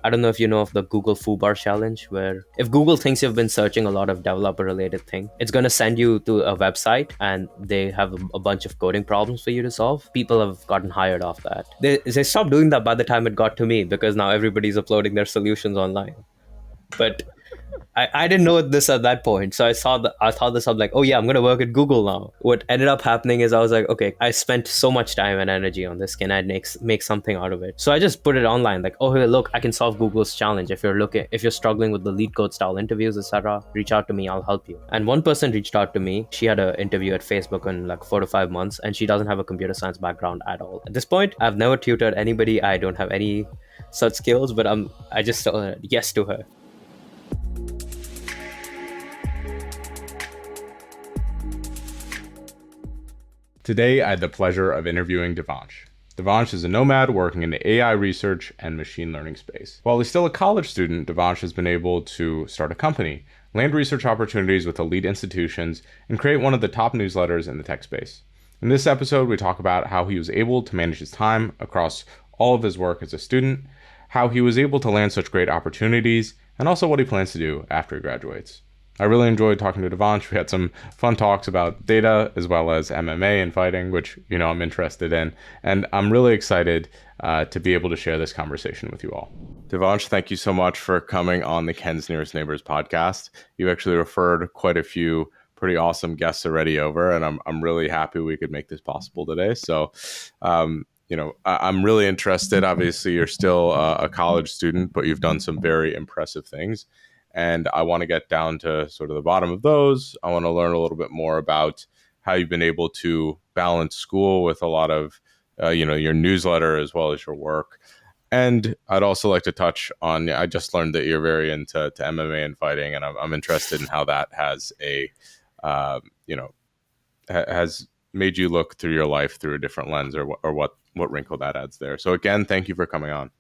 I don't know if you know of the Google Foobar challenge, where if Google thinks you've been searching a lot of developer related thing, it's going to send you to a website and they have a bunch of coding problems for you to solve. People have gotten hired off that. They stopped doing that by the time it got to me, because now everybody's uploading their solutions online. But I didn't know this at that point. So I thought this, I'm like, oh yeah, I'm gonna work at Google now. What ended up happening is I was like, okay, I spent so much time and energy on this. Can I make something out of it? So I just put it online, like, oh hey, look, I can solve Google's challenge. If you're struggling with the lead code style interviews, etc., reach out to me, I'll help you. And one person reached out to me. She had an interview at Facebook in like 4 to 5 months, and she doesn't have a computer science background at all. At this point, I've never tutored anybody. I don't have any such skills, but I just said yes to her. Today, I had the pleasure of interviewing Devansh. Devansh is a nomad working in the AI research and machine learning space. While he's still a college student, Devansh has been able to start a company, land research opportunities with elite institutions, and create one of the top newsletters in the tech space. In this episode, we talk about how he was able to manage his time across all of his work as a student, how he was able to land such great opportunities, and also what he plans to do after he graduates. I really enjoyed talking to Devansh. We had some fun talks about data as well as MMA and fighting, which, I'm interested in. And I'm really excited to be able to share this conversation with you all. Devansh, thank you so much for coming on the Ken's Nearest Neighbors podcast. You actually referred quite a few pretty awesome guests already over, and I'm really happy we could make this possible today. So, I'm really interested. Obviously, you're still a college student, but you've done some very impressive things. And I want to get down to sort of the bottom of those. I want to learn a little bit more about how you've been able to balance school with a lot of, your newsletter as well as your work. And I'd also like to touch on, I just learned that you're very into MMA and fighting, and I'm interested in how that has has made you look through your life through a different lens, or what wrinkle that adds there. So again, thank you for coming on.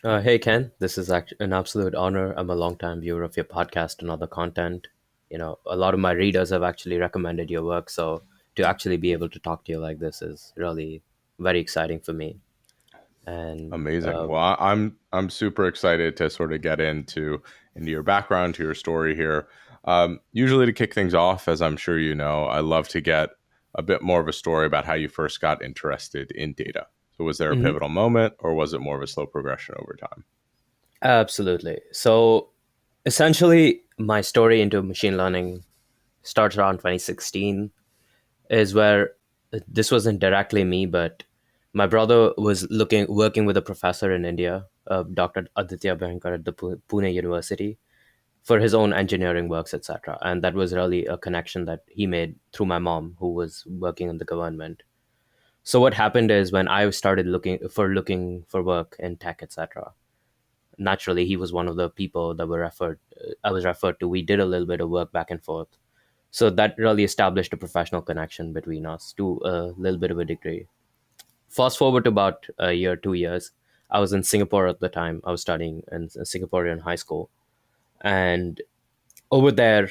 Hey Ken, this is an absolute honor. I'm a longtime viewer of your podcast and other content. A lot of my readers have actually recommended your work, so to actually be able to talk to you like this is really very exciting for me. And amazing. Well, I'm super excited to sort of get into your background, to your story here. Usually, to kick things off, as I'm sure you know, I love to get a bit more of a story about how you first got interested in data. So was there a pivotal moment, or was it more of a slow progression over time? Absolutely. So essentially, my story into machine learning starts around 2016, is where this wasn't directly me, but my brother was working with a professor in India, Dr. Aditya Bhankar at the Pune University, for his own engineering works, etc. And that was really a connection that he made through my mom, who was working in the government. So what happened is, when I started looking for work in tech, etc., naturally he was one of the people that I was referred to. We did a little bit of work back and forth. So that really established a professional connection between us to a little bit of a degree. Fast forward to about a year, 2 years. I was in Singapore at the time. I was studying in Singaporean high school. And over there,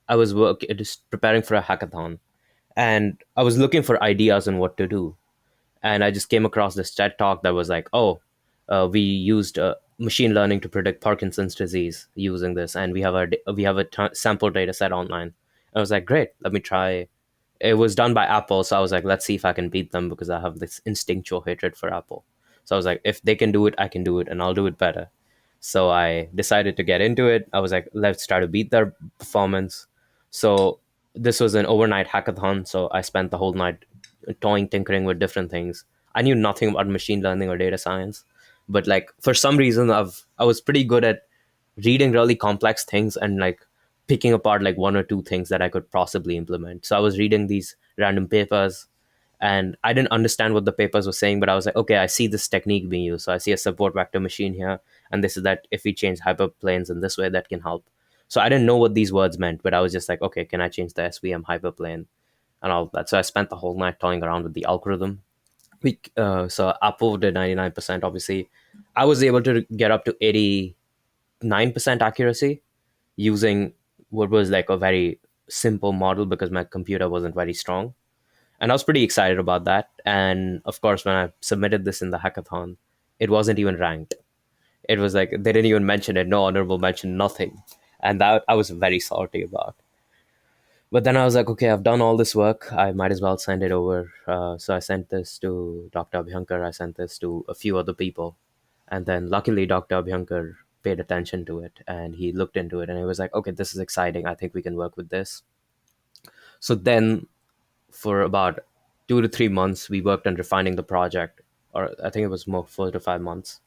I was just preparing for a hackathon. And I was looking for ideas on what to do. And I just came across this TED talk that was like, oh, we used machine learning to predict Parkinson's disease using this, and we have a sample data set online. I was like, great, let me try. It was done by Apple, so I was like, let's see if I can beat them, because I have this instinctual hatred for Apple. So I was like, if they can do it, I can do it, and I'll do it better. So I decided to get into it. I was like, let's try to beat their performance. So this was an overnight hackathon. So I spent the whole night toying, tinkering with different things. I knew nothing about machine learning or data science, but like for some reason, I was pretty good at reading really complex things and like picking apart like one or two things that I could possibly implement. So I was reading these random papers, and I didn't understand what the papers were saying, but I was like, okay, I see this technique being used. So I see a support vector machine here, and this is that if we change hyperplanes in this way, that can help. So I didn't know what these words meant, but I was just like, okay, can I change the SVM hyperplane and all of that? So I spent the whole night toying around with the algorithm. So Apple did 99%, obviously. I was able to get up to 89% accuracy using what was like a very simple model, because my computer wasn't very strong. And I was pretty excited about that. And of course, when I submitted this in the hackathon, it wasn't even ranked. It was like they didn't even mention it, no honorable mention, nothing. And that I was very salty about. But then I was like, okay, I've done all this work. I might as well send it over. So I sent this to Dr. Abhyankar. I sent this to a few other people. And then luckily, Dr. Abhyankar paid attention to it and he looked into it and he was like, okay, this is exciting. I think we can work with this. So then for about 2 to 3 months, we worked on refining the project, or I think it was more 4 to 5 months.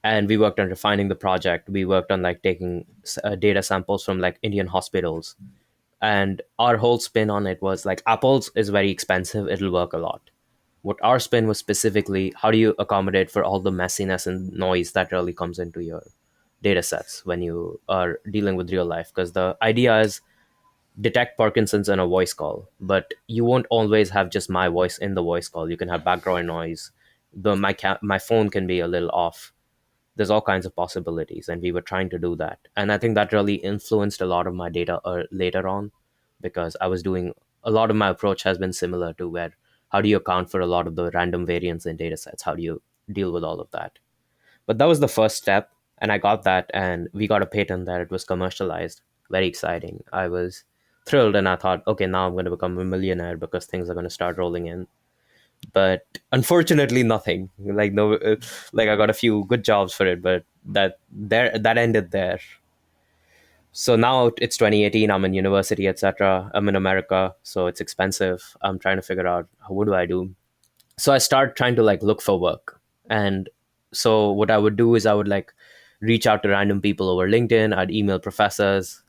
And we worked on refining the project. We worked on like taking data samples from like Indian hospitals, and our whole spin on it was like apples is very expensive, it'll work a lot. What our spin was specifically, how do you accommodate for all the messiness and noise that really comes into your data sets when you are dealing with real life? Because the idea is detect Parkinson's in a voice call, but you won't always have just my voice in the voice call. You can have background noise. My phone can be a little off. There's all kinds of possibilities, and we were trying to do that. And I think that really influenced a lot of my data later on, because I was doing a lot of my approach has been similar to where how do you account for a lot of the random variance in data sets? How do you deal with all of that? But that was the first step, and I got that, and we got a patent that it was commercialized. Very exciting. I was thrilled, and I thought, okay, now I'm going to become a millionaire because things are going to start rolling in. But unfortunately, nothing. Like no, like I got a few good jobs for it, but that ended there. So now it's 2018. I'm in university, etc. I'm in America, so it's expensive. I'm trying to figure out what do I do. So I start trying to like look for work. And so what I would do is I would like reach out to random people over LinkedIn. I'd email professors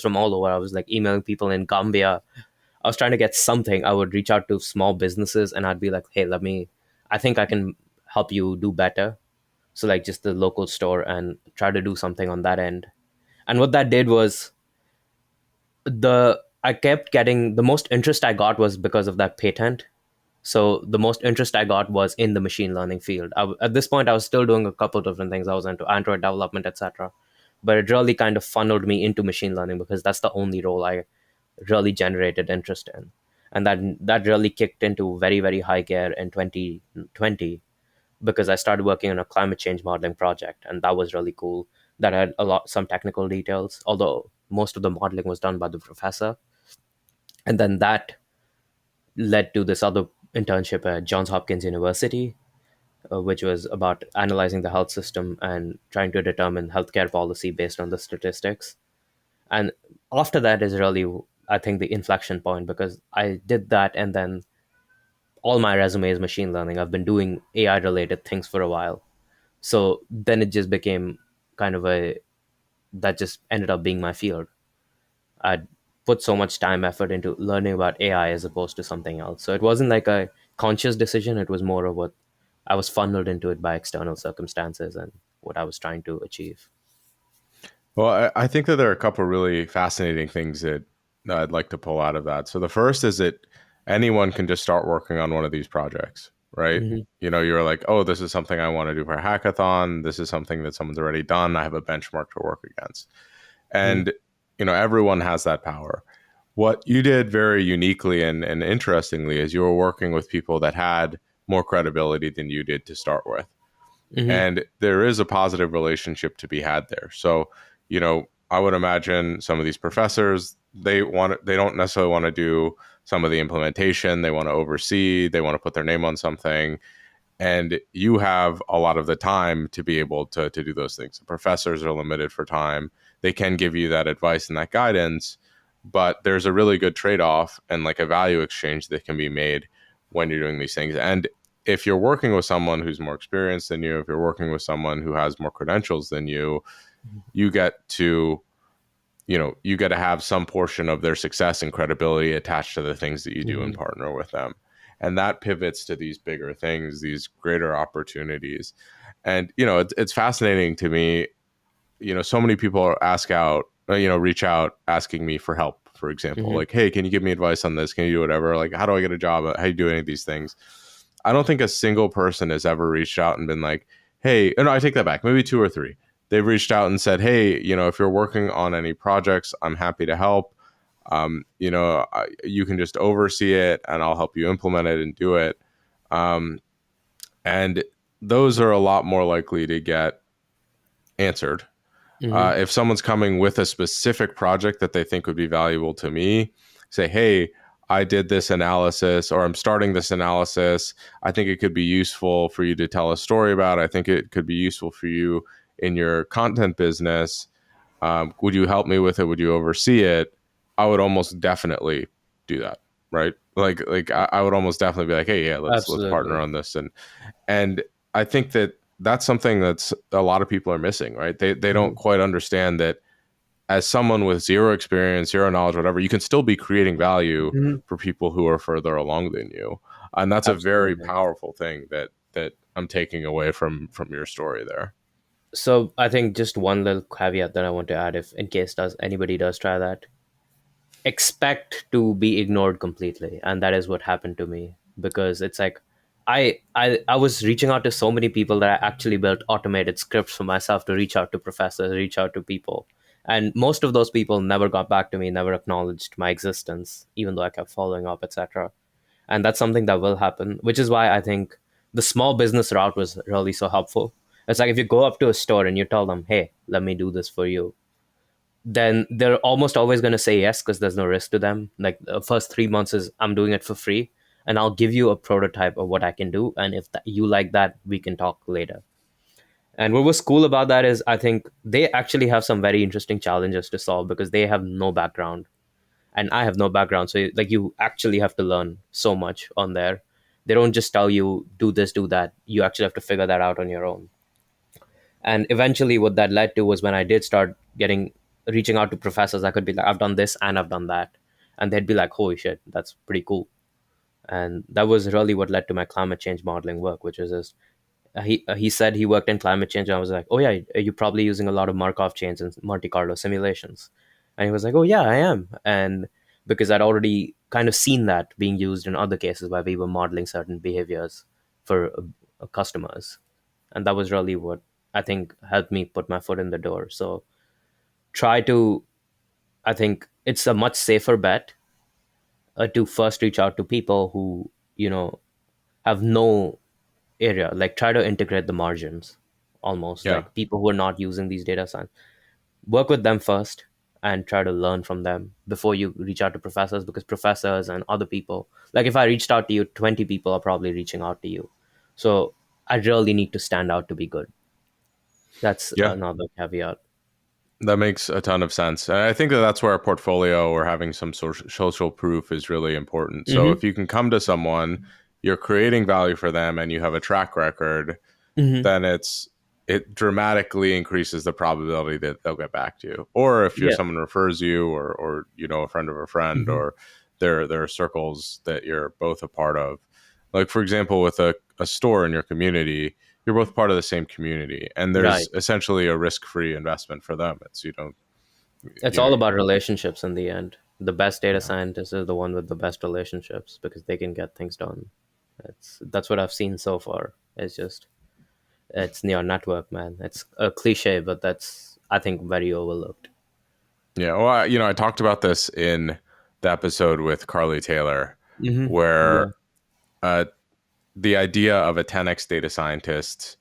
from all over. I was like emailing people in Gambia. I was trying to get something. I would reach out to small businesses and I'd be like, hey, I think I can help you do better. So like just the local store, and try to do something on that end. And what that did was I kept getting the most interest I got was because of that patent. So the most interest I got was in the machine learning field. At this point, I was still doing a couple of different things. I was into Android development, etc. But it really kind of funneled me into machine learning because that's the only role I really generated interest in. And that really kicked into very, very high gear in 2020, because I started working on a climate change modeling project, and that was really cool. That had some technical details, although most of the modeling was done by the professor. And then that led to this other internship at Johns Hopkins University, which was about analyzing the health system and trying to determine healthcare policy based on the statistics. And after that is really, I think, the inflection point, because I did that, and then all my resume is machine learning. I've been doing AI related things for a while. So then it just became kind of that just ended up being my field. I'd put so much time, effort into learning about AI as opposed to something else. So it wasn't like a conscious decision. It was more of what I was funneled into it by external circumstances and what I was trying to achieve. Well, I think that there are a couple of really fascinating things that I'd like to pull out of that. So the first is that anyone can just start working on one of these projects, right? Hmm. You know, you're like, oh, this is something I want to do for a hackathon. This is something that someone's already done. I have a benchmark to work against. Hmm. And, you know, everyone has that power. What you did very uniquely and interestingly is you were working with people that had more credibility than you did to start with. Hmm. And there is a positive relationship to be had there. So, you know, I would imagine some of these professors, they don't necessarily want to do some of the implementation. They want to oversee, they want to put their name on something. And you have a lot of the time to be able to do those things. The professors are limited for time. They can give you that advice and that guidance, but there's a really good trade-off and like a value exchange that can be made when you're doing these things. And if you're working with someone who's more experienced than you, if you're working with someone who has more credentials than you get to, you know, you get to have some portion of their success and credibility attached to the things that you do and Hmm. partner with them. And that pivots to these bigger things, these greater opportunities. And, you know, it's fascinating to me. You know, so many people reach out asking me for help, for example, Hmm. like, hey, can you give me advice on this? Can you do whatever? Like, how do I get a job? How do you do any of these things? I don't think a single person has ever reached out and been like, hey, no, I take that back. Maybe two or three. They've reached out and said, hey, you know, if you're working on any projects, I'm happy to help. You can just oversee it and I'll help you implement it and do it. And those are a lot more likely to get answered. Mm-hmm. If someone's coming with a specific project that they think would be valuable to me, say, hey, I did this analysis or I'm starting this analysis. I think it could be useful for you to tell a story about. I think it could be useful for you in your content business. Would you help me with it? Would you oversee it? I would almost definitely do that, right? I would almost definitely be like, hey, yeah, let's partner Absolutely. on this. And I think that that's something that's a lot of people are missing, right? They don't Mm-hmm. quite understand that as someone with zero experience, zero knowledge, whatever, you can still be creating value Mm-hmm. for people who are further along than you. And that's a very Absolutely. powerful thing that I'm taking away from your story there. So I think just one little caveat that I want to add, if in case does anybody does try that, expect to be ignored completely, and that is what happened to me, because it's like I was reaching out to so many people that I actually built automated scripts for myself to reach out to professors, reach out to people, and most of those people never got back to me, never acknowledged my existence, even though I kept following up, etc. And that's something that will happen, which is why I think the small business route was really so helpful. It's like if you go up to a store and you tell them, hey, let me do this for you, then they're almost always going to say yes, because there's no risk to them. Like the first 3 months is I'm doing it for free, and I'll give you a prototype of what I can do, and if you like that, we can talk later. And what was cool about that is I think they actually have some very interesting challenges to solve, because they have no background and I have no background. So like you actually have to learn so much on there. They don't just tell you do this, do that. You actually have to figure that out on your own. And eventually what that led to was when I did start getting reaching out to professors, I could be like, I've done this and I've done that. And they'd be like, holy shit, that's pretty cool. And that was really what led to my climate change modeling work, which is this. He said he worked in climate change. And I was like, oh yeah, you're probably using a lot of Markov chains and Monte Carlo simulations. And he was like, oh yeah, I am. And because I'd already kind of seen that being used in other cases where we were modeling certain behaviors for customers, and that was really what I think helped me put my foot in the door. So try to, I think it's a much safer bet to first reach out to people who have no area, like try to integrate the margins, almost Yeah. like people who are not using these data science, work with them first and try to learn from them before you reach out to professors, because professors and other people, like if I reached out to you, 20 people are probably reaching out to you. So I really need to stand out to be good. That's Yeah. another caveat. That makes a ton of sense. And I think that that's where a portfolio or having some social proof is really important. So Mm-hmm. if you can come to someone, you're creating value for them and you have a track record, Mm-hmm. then it dramatically increases the probability that they'll get back to you. Or if you're Yeah. someone refers you or you know a friend of a friend Mm-hmm. or there are circles that you're both a part of. Like for example, with a store in your community, you're both part of the same community and there's Right. essentially a risk-free investment for them. It's you don't It's you know all about relationships in the end. The best data yeah. scientist is the one with the best relationships, because they can get things done. That's what I've seen so far. It's near network, man. It's a cliche, but that's I think very overlooked. Yeah, well, I talked about this in the episode with Carly Taylor, Mm-hmm. where Yeah. uh, the idea of a 10x data scientist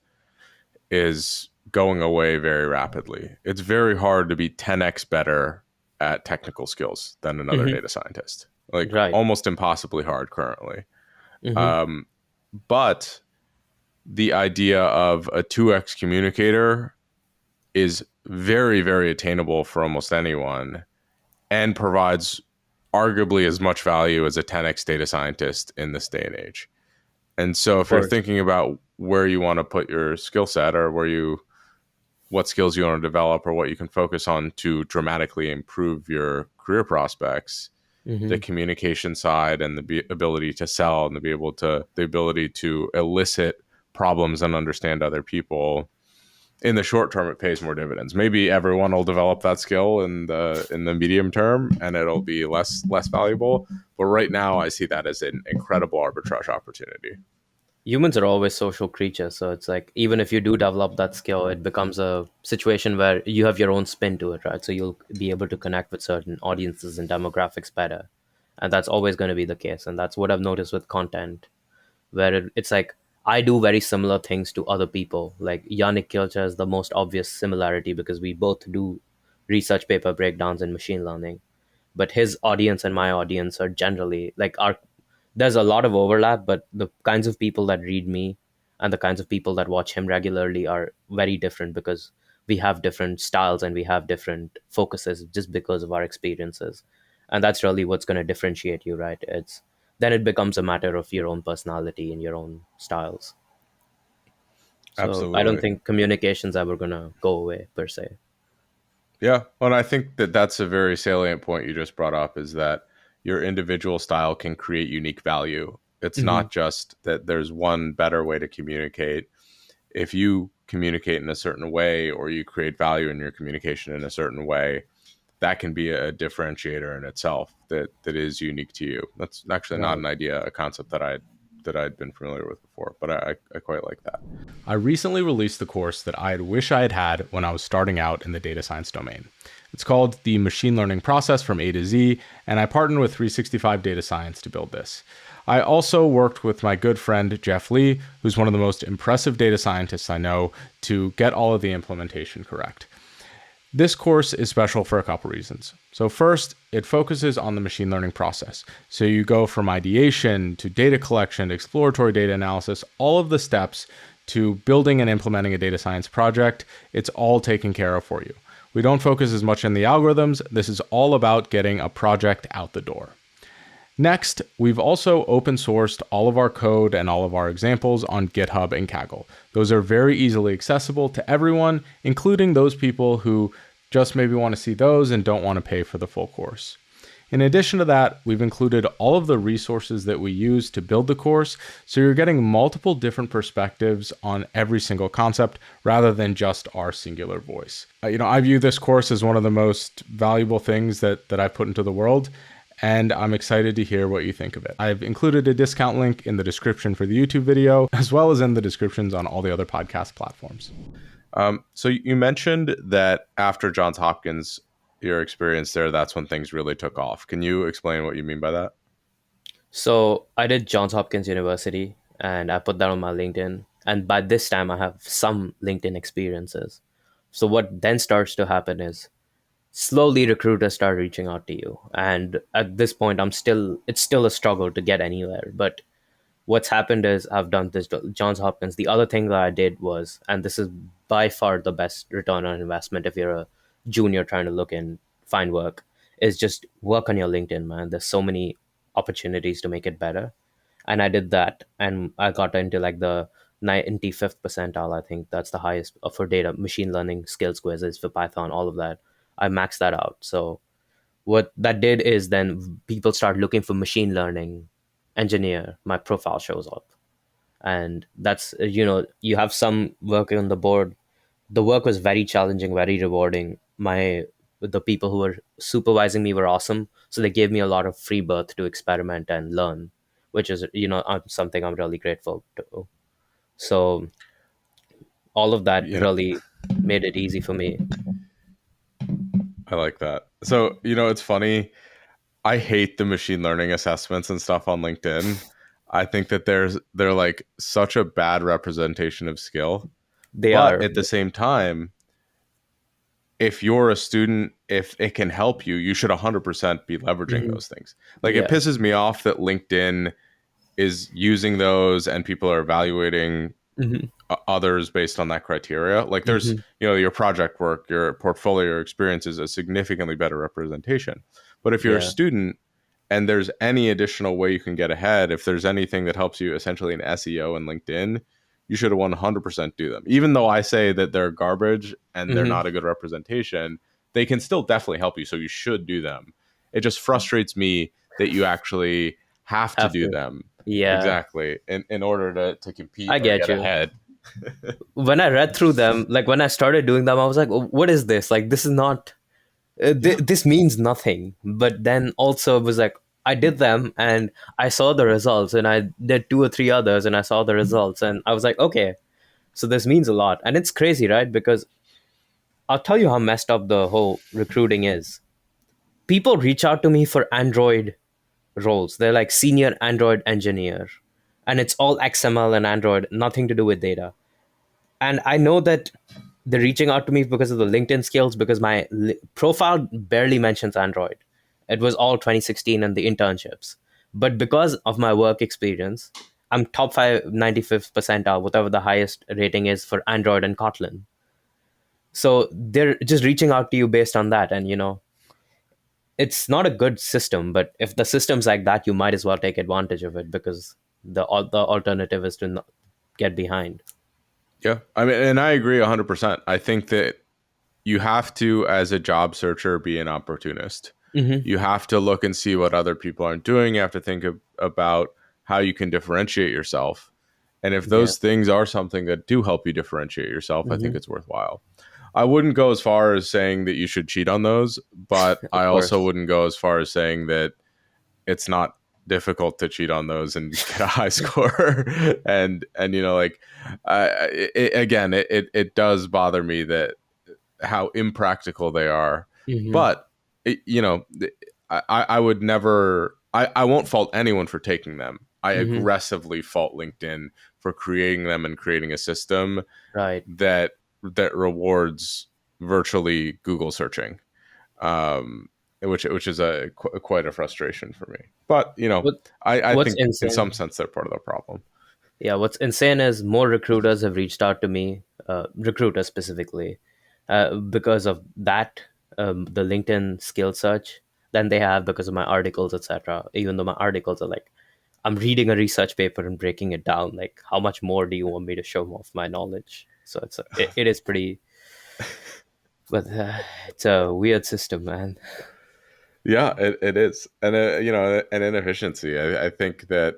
is going away very rapidly. It's very hard to be 10x better at technical skills than another Mm-hmm. data scientist. Like Right. almost impossibly hard currently. Mm-hmm. Um, but the idea of a 2x communicator is very, very attainable for almost anyone and provides arguably as much value as a 10x data scientist in this day and age. And so Of if you're course. thinking about where you want to put your skill set or what skills you want to develop or what you can focus on to dramatically improve your career prospects, the Mm-hmm. communication side and the ability to sell and the ability to elicit problems and understand other people, in the short term it pays more dividends. Maybe everyone will develop that skill in the medium term and it'll be less valuable, but right now I see that as an incredible arbitrage opportunity. Humans are always social creatures, so it's like even if you do develop that skill, it becomes a situation where you have your own spin to it, right? So you'll be able to connect with certain audiences and demographics better, and that's always going to be the case. And that's what I've noticed with content, where it's like I do very similar things to other people. Like Yannick Kilcher is the most obvious similarity because we both do research paper breakdowns in machine learning. But his audience and my audience are generally like our there's a lot of overlap, but the kinds of people that read me and the kinds of people that watch him regularly are very different because we have different styles and we have different focuses just because of our experiences. And that's really what's going to differentiate you, right? It's then it becomes a matter of your own personality and your own styles. So I don't Absolutely. think communication's ever going to go away per se. Yeah. Well, and I think that that's a very salient point you just brought up is that your individual style can create unique value. It's Hmm. not just that there's one better way to communicate. If you communicate in a certain way or you create value in your communication in a certain way, that can be a differentiator in itself that is unique to you. That's actually not Right. an idea, a concept that I'd been familiar with before, but I quite like that. I recently released the course that I wish I had had when I was starting out in the data science domain. It's called The Machine Learning Process from A to Z, and I partnered with 365 Data Science to build this. I also worked with my good friend Jeff Lee, who's one of the most impressive data scientists I know, to get all of the implementation correct. This course is special for a couple reasons. So first, it focuses on the machine learning process. So you go from ideation to data collection to exploratory data analysis, all of the steps to building and implementing a data science project, it's all taken care of for you. We don't focus as much on the algorithms. This is all about getting a project out the door. Next, we've also open sourced all of our code and all of our examples on GitHub and Kaggle. Those are very easily accessible to everyone, including those people who just maybe want to see those and don't want to pay for the full course. In addition to that, we've included all of the resources that we use to build the course, so you're getting multiple different perspectives on every single concept rather than just our singular voice. I view this course as one of the most valuable things that I've put into the world, and I'm excited to hear what you think of it. I've included a discount link in the description for the YouTube video, as well as in the descriptions on all the other podcast platforms. So you mentioned that after Johns Hopkins, your experience there, that's when things really took off. Can you explain what you mean by that? So I did Johns Hopkins University and I put that on my LinkedIn. And by this time, I have some LinkedIn experiences. So what then starts to happen is slowly recruiters start reaching out to you. And at this point, it's still a struggle to get anywhere. But what's happened is I've done this Johns Hopkins. The other thing that I did was, and this is by far the best return on investment if you're a junior trying to look and find work, is just work on your LinkedIn, man. There's so many opportunities to make it better. And I did that and I got into like the 95th percentile. I think that's the highest for data, machine learning skills quizzes for Python, all of that. I maxed that out. So what that did is then people start looking for machine learning engineer, my profile shows up. And that's you have some work on the board. The work was very challenging, very rewarding. The people who were supervising me were awesome, so they gave me a lot of free birth to experiment and learn, which is something I'm really grateful to. So all of that You know, really made it easy for me. I like that. So, it's funny. I hate the machine learning assessments and stuff on LinkedIn. I think that they're like such a bad representation of skill. They But are. at the same time, if you're a student, if it can help you, you should 100% be leveraging Mhm. those things. Like it Yeah. pisses me off that LinkedIn is using those and people are evaluating Hmm. others based on that criteria. Like there's, Hmm. your project work, your portfolio, your experience is a significantly better representation. But if you're a Yeah. student and there's any additional way you can get ahead, if there's anything that helps you essentially in SEO and LinkedIn, you should 100% do them. Even though I say that they're garbage and they're Hmm. not a good representation, they can still definitely help you. So you should do them. It just frustrates me that you actually have to do After. them Yeah. exactly in order to compete I or get get you. ahead. When I read through them, like when I started doing them, I was like, "Oh, what is this? Like, this is not, Yeah. this means nothing." But then also it was like, I did them and I saw the results, and I did two or three others and I saw the results, and I was like, okay, so this means a lot. And it's crazy, right? Because I'll tell you how messed up the whole recruiting is. People reach out to me for Android roles. They're like senior Android engineer, and it's all XML and Android, nothing to do with data. And I know that they're reaching out to me because of the LinkedIn skills, because my profile barely mentions Android. It was all 2016 and the internships. But because of my work experience, I'm top 95th percentile, whatever the highest rating is for Android and Kotlin. So they're just reaching out to you based on that. And, it's not a good system, but if the system's like that, you might as well take advantage of it, because the alternative is to not get behind. Yeah. I mean, and I agree 100%. I think that you have to, as a job searcher, be an opportunist. Hmm. You have to look and see what other people aren't doing. You have to think about how you can differentiate yourself. And if Yeah. those things are something that do help you differentiate yourself, I think Hmm. it's worthwhile. I wouldn't go as far as saying that you should cheat on those, but I Of also course. wouldn't go as far as saying that it's not difficult to cheat on those and get a high score. And like it does bother me that how impractical they are. Hmm. But it, you know, I would never. I won't fault anyone for taking them. I Hmm. aggressively fault LinkedIn for creating them and creating a system Right. that rewards virtually Google searching, um, which is quite a frustration for me. But What I What's think in some insane? sense they're part of the problem. Yeah, what's insane is more recruiters have reached out to me, recruiters specifically, because of that, the LinkedIn skill search, than they have because of my articles, etc. Even though my articles are like, I'm reading a research paper and breaking it down. Like, how much more do you want me to show off my knowledge? So it is pretty, but it's a weird system, man. Yeah, it is, and an inefficiency. I think that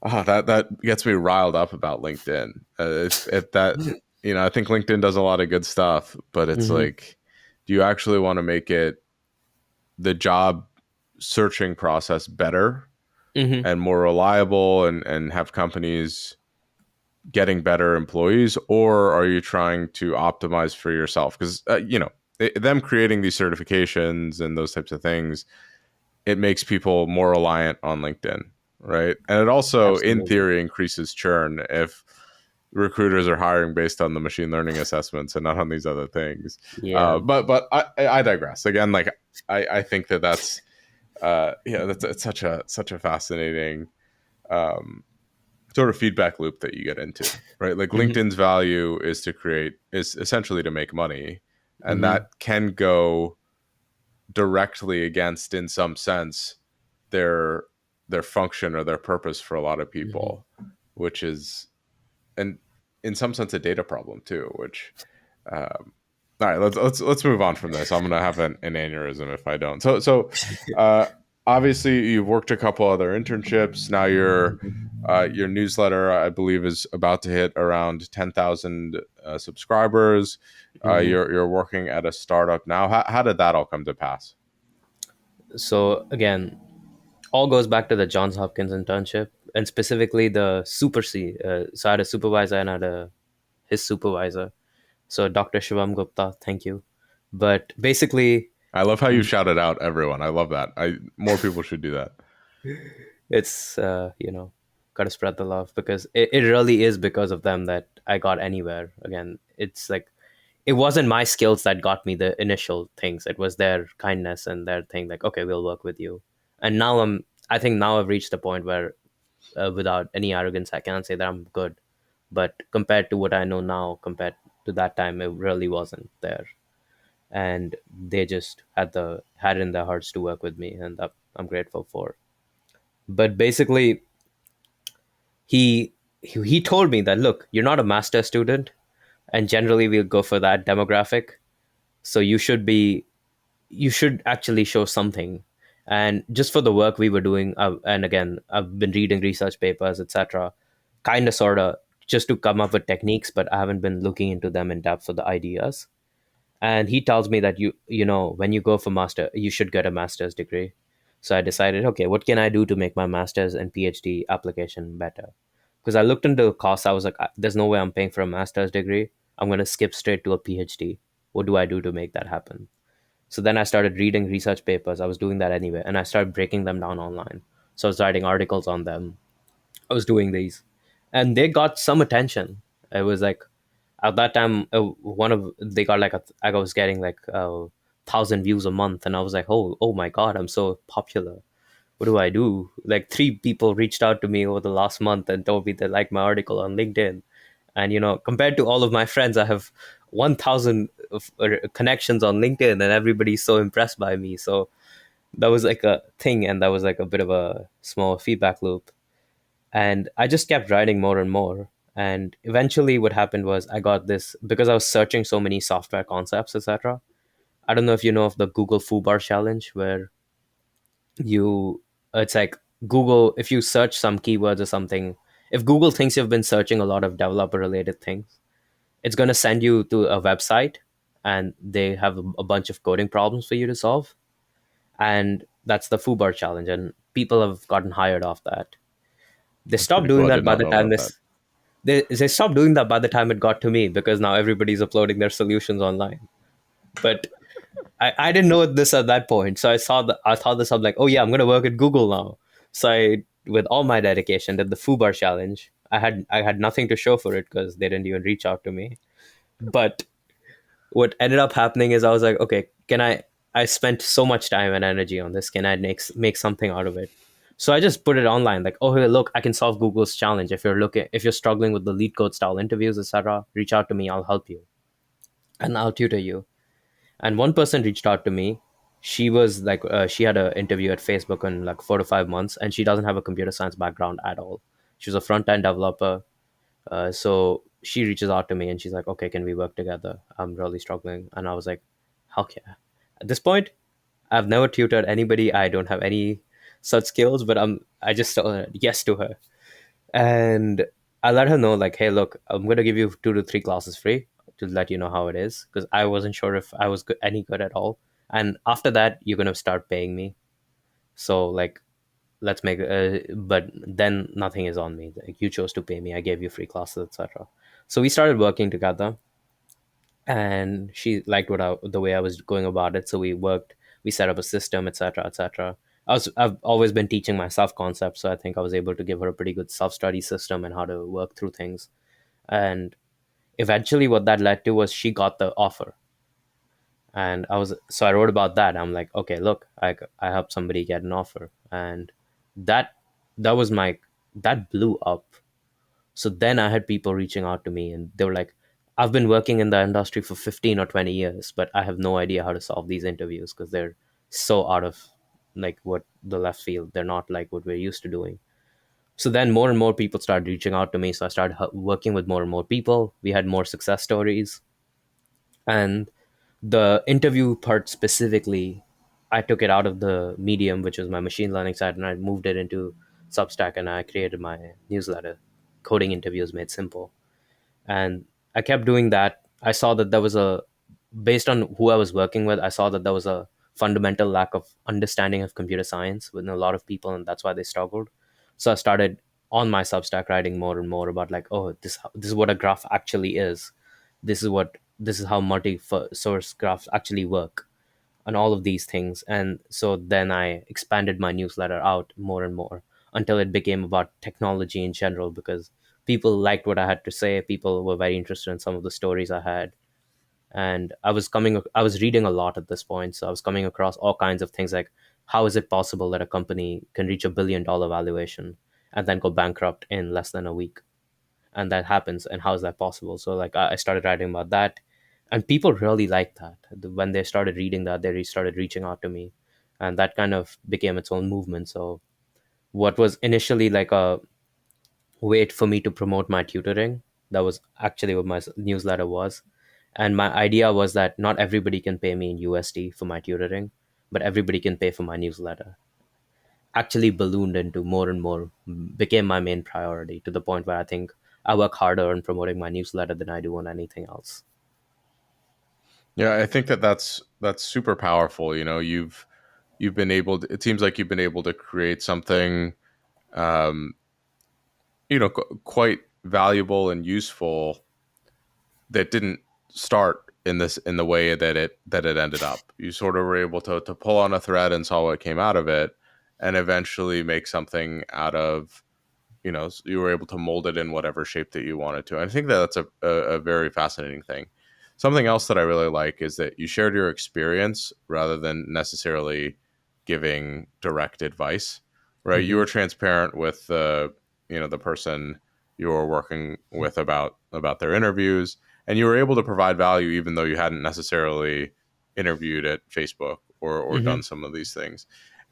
that gets me riled up about LinkedIn. If that I think LinkedIn does a lot of good stuff, but it's Hmm. like, do you actually want to make it the job searching process better Hmm. and more reliable and have companies getting better employees, or are you trying to optimize for yourself? Because them creating these certifications and those types of things, it makes people more reliant on LinkedIn, right? And it also, in Absolutely. theory, increases churn if recruiters are hiring based on the machine learning assessments and not on these other things. Yeah. But I digress. Again, like I think that's that's it's such a fascinating um, sort of feedback loop that you get into, right? Like Hmm. LinkedIn's value is essentially to make money, and Hmm. that can go directly against, in some sense, their their function or their purpose for a lot of Hmm. people, which is, and in some sense, a data problem too. Which all right, let's move on from this. I'm gonna have an aneurysm if I don't. Uh, obviously, you've worked a couple other internships. Now your newsletter, I believe, is about to hit around 10,000 subscribers. Hmm. You're working at a startup now. How did that all come to pass? So again, all goes back to the Johns Hopkins internship, and specifically the Super C. So I had a supervisor and I had his supervisor. So Dr. Shivam Gupta, thank you. But basically, I love how you shouted out everyone. I love that. I More people should do that. it's gotta spread the love, because it really is because of them that I got anywhere. Again, it's like, it wasn't my skills that got me the initial things. It was their kindness and their thing, like, okay, we'll work with you. And now I think now I've reached the point where, without any arrogance, I can't say that I'm good. But compared to what I know now, compared to that time, it really wasn't there. And they just had in their hearts to work with me, and that I'm grateful for. But basically, he told me that, look, you're not a master student, and generally we'll go for that demographic. So you should actually show something. And just for the work we were doing, and again, I've been reading research papers, etc., kind of sort of, just to come up with techniques, but I haven't been looking into them in depth for the ideas. And he tells me that when you go for master, you should get a master's degree. So I decided, okay, what can I do to make my master's and PhD application better? Because I looked into the costs. I was like, there's no way I'm paying for a master's degree. I'm going to skip straight to a PhD. What do I do to make that happen? So then I started reading research papers. I was doing that anyway, and I started breaking them down online. So I was writing articles on them. I was doing these, and they got some attention. It was like at that time, one of they got like I was getting like 1,000 views a month, and I was like, oh my god, I'm so popular. What do I do? Like three people reached out to me over the last month and told me they liked my article on LinkedIn, and compared to all of my friends, I have 1,000 connections on LinkedIn, and everybody's so impressed by me. So that was like a thing, and that was like a bit of a small feedback loop. And I just kept writing more and more. And eventually what happened was I got this because I was searching so many software concepts, etc. I don't know if you know of the Google Foobar challenge, where you it's like Google, if you search some keywords or something, if Google thinks you've been searching a lot of developer related things, it's going to send you to a website, and they have a bunch of coding problems for you to solve. And that's the Foobar challenge, and people have gotten hired off that. They That's stopped pretty cool. doing I that did by not the know time about that. this they stopped doing that by the time it got to me, because now everybody's uploading their solutions online. But I didn't know this at that point. So I thought this up like, oh yeah, I'm gonna work at Google now. So I, with all my dedication, did the Foobar challenge. I had nothing to show for it because they didn't even reach out to me. But what ended up happening is I was like, okay, can I spent so much time and energy on this. Can I make something out of it? So I just put it online, like, oh hey, look, I can solve Google's challenge. If you're struggling with the lead code style interviews, etc., reach out to me. I'll help you and I'll tutor you. And one person reached out to me. She was like, she had an interview at Facebook in like 4 to 5 months, and she doesn't have a computer science background at all. She was a front end developer. So she reaches out to me and she's like, okay, can we work together? I'm really struggling. And I was like, heck yeah. At this point, I've never tutored anybody. I don't have any such skills, but I just said yes to her. And I let her know, like, hey, look, I'm going to give you 2 to 3 classes free to let you know how it is. Because I wasn't sure if I was any good at all. And after that, you're going to start paying me. So, like, let's make but then nothing is on me. Like, you chose to pay me, I gave you free classes, etc. So we started working together, and she liked the way I was going about it. So we worked, we set up a system, etc., etc. I've always been teaching myself concepts, so I think I was able to give her a pretty good self-study system and how to work through things. And eventually what that led to was she got the offer. And I wrote about that. I'm like, okay, look, I helped somebody get an offer. And that that was my that blew up. So then I had people reaching out to me, and they were like, I've been working in the industry for 15 or 20 years, but I have no idea how to solve these interviews because they're so out of like what the left field. They're not like what we're used to doing. So then more and more people started reaching out to me. So I started working with more and more people. We had more success stories. And the interview part specifically, I took it out of the medium, which was my machine learning side, and I moved it into Substack, and I created my newsletter, Coding Interviews Made Simple. And I kept doing that. I saw that there was a, based on who I was working with, I saw that there was a fundamental lack of understanding of computer science within a lot of people, and that's why they struggled. So I started on my Substack writing more and more about, like, oh, this is what a graph actually is. This is how multi source graphs actually work, and all of these things. And so then I expanded my newsletter out more and more until it became about technology in general, because people liked what I had to say. People were very interested in some of the stories I had. And I was reading a lot at this point. So I was coming across all kinds of things, like, how is it possible that a company can reach $1 billion valuation and then go bankrupt in less than a week? And that happens, and how is that possible? So like I started writing about that, and people really liked that. When they started reading that, they started reaching out to me, and that kind of became its own movement. So what was initially like a way for me to promote my tutoring, that was actually what my newsletter was. And my idea was that not everybody can pay me in USD for my tutoring, but everybody can pay for my newsletter. Actually ballooned into more and more, became my main priority, to the point where I think I work harder on promoting my newsletter than I do on anything else. Yeah, I think that's super powerful. You've been able to, it seems like you've been able to create something um, quite valuable and useful that didn't start in the way that it ended up. You sort of were able to pull on a thread and saw what came out of it, and eventually make something out of you were able to mold it in whatever shape that you wanted to. I think that that's a very fascinating thing. Something else that I really like is that you shared your experience rather than necessarily giving direct advice, right? You Hmm. were transparent with the person you were working with about their interviews, and you were able to provide value even though you hadn't necessarily interviewed at Facebook or Hmm. done some of these things.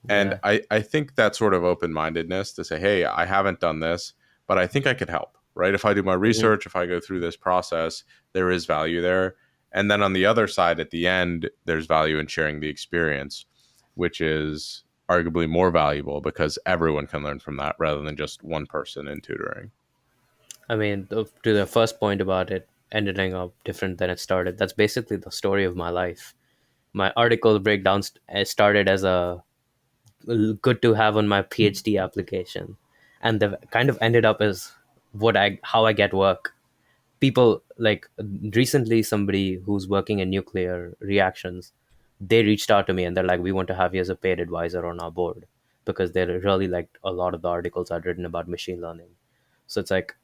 And Yeah. I think that sort of open mindedness to say, hey, I haven't done this, but I think I could help, right? If I do my Hmm. research, if I go through this process, there is value there. And then on the other side, at the end, there's value in sharing the experience, which is arguably more valuable because everyone can learn from that rather than just one person in tutoring. I mean, to the first point about it ending up different than it started, that's basically the story of my life. My article breakdown started as a good to have on my PhD application, and the kind of ended up as what I how I get work. People like recently somebody who's working in nuclear reactions, they reached out to me and they're like, we want to have you as a paid advisor on our board because they really liked a lot of the articles I'd written about machine learning. So it's like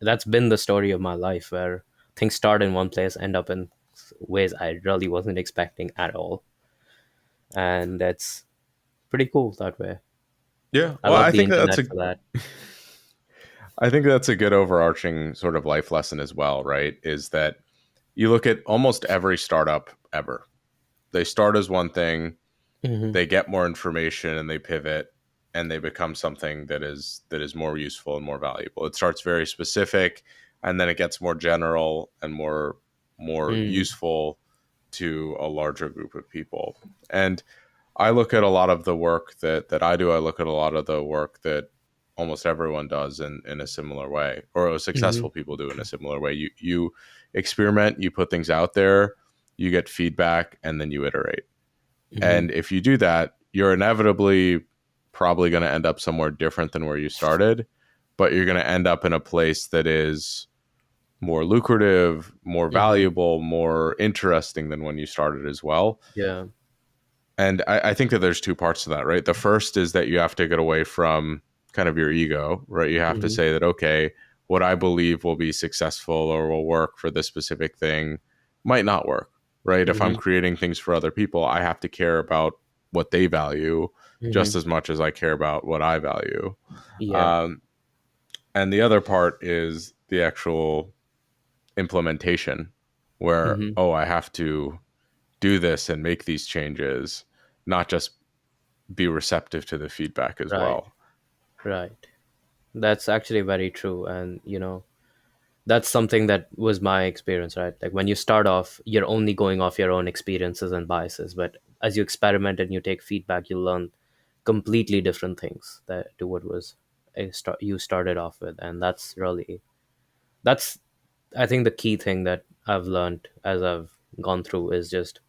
that's been the story of my life where things start in one place, end up in ways I really wasn't expecting at all, and that's pretty cool that way. Yeah, I well, love the internet for that. I think that's a good overarching sort of life lesson as well, right? Is that you look at almost every startup ever. They start as one thing, Hmm. they get more information and they pivot and they become something that is more useful and more valuable. It starts very specific and then it gets more general and more Mm. useful to a larger group of people. And I look at a lot of the work that I do. I look at a lot of the work that almost everyone does in a similar way, or Hmm. successful people do in a similar way. You experiment, you put things out there, you get feedback, and then you iterate. Hmm. And if you do that, you're inevitably probably going to end up somewhere different than where you started, but you're going to end up in a place that is more lucrative, more Hmm. valuable, more interesting than when you started as well. Yeah. And I think that there's two parts to that, right? The first is that you have to get away from kind of your ego, right? You have to Hmm. say that, okay, what I believe will be successful or will work for this specific thing might not work, right? If I'm Hmm. creating things for other people, I have to care about what they value Hmm. just as much as I care about what I value. Yeah. Um, and the other part is the actual implementation where, Hmm. oh, I have to do this and make these changes, not just be receptive to the feedback as Right. well. Right. That's actually very true. And, that's something that was my experience, right? Like when you start off, you're only going off your own experiences and biases. But as you experiment and you take feedback, you learn completely different things that to what was you started off with. And that's, I think, the key thing that I've learned as I've gone through is just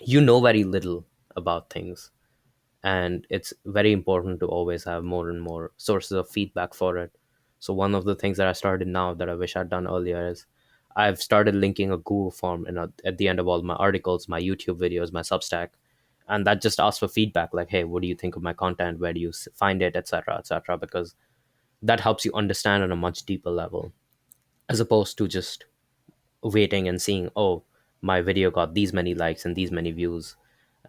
you know very little about things, and it's very important to always have more and more sources of feedback for it. So one of the things that I started now that I wish I'd done earlier is I've started linking a Google form at the end of all my articles, my YouTube videos, my Substack, and that just asks for feedback like, hey, what do you think of my content, where do you find it, etc., etc., because that helps you understand on a much deeper level as opposed to just waiting and seeing, oh, my video got these many likes and these many views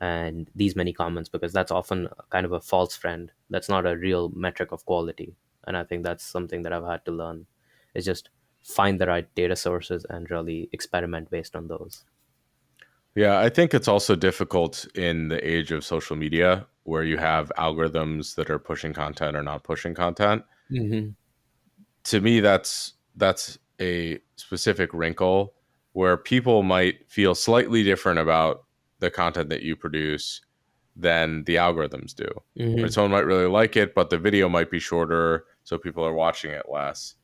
and these many comments, because that's often kind of a false friend. That's not a real metric of quality. And I think that's something that I've had to learn is just find the right data sources and really experiment based on those. Yeah, I think it's also difficult in the age of social media where you have algorithms that are pushing content or not pushing content. Hmm. To me, that's a specific wrinkle where people might feel slightly different about the content that you produce than the algorithms do. Right? Hmm. Someone might really like it, but the video might be shorter, so people are watching it less,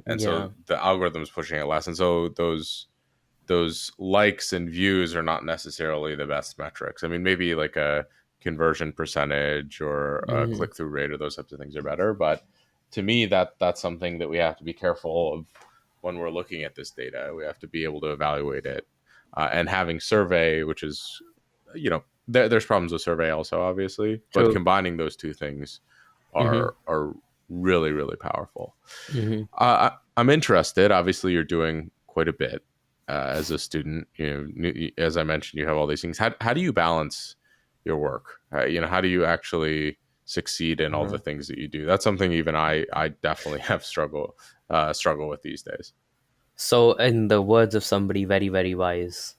and Yeah. so the algorithm's pushing it less, and so those likes and views are not necessarily the best metrics. I mean, maybe like a conversion percentage or a Hmm. click through rate or those types of things are better, but to me that's something that we have to be careful of when we're looking at this data. We have to be able to evaluate it, and having survey, which is there's problems with survey also obviously, but True. combining those two things Hmm. are really, really powerful. Hmm. I'm interested. Obviously, you're doing quite a bit as a student. As I mentioned, you have all these things. How do you balance your work? How do you actually succeed in all the things that you do? That's something even I definitely have struggle with these days. So, in the words of somebody very, very wise,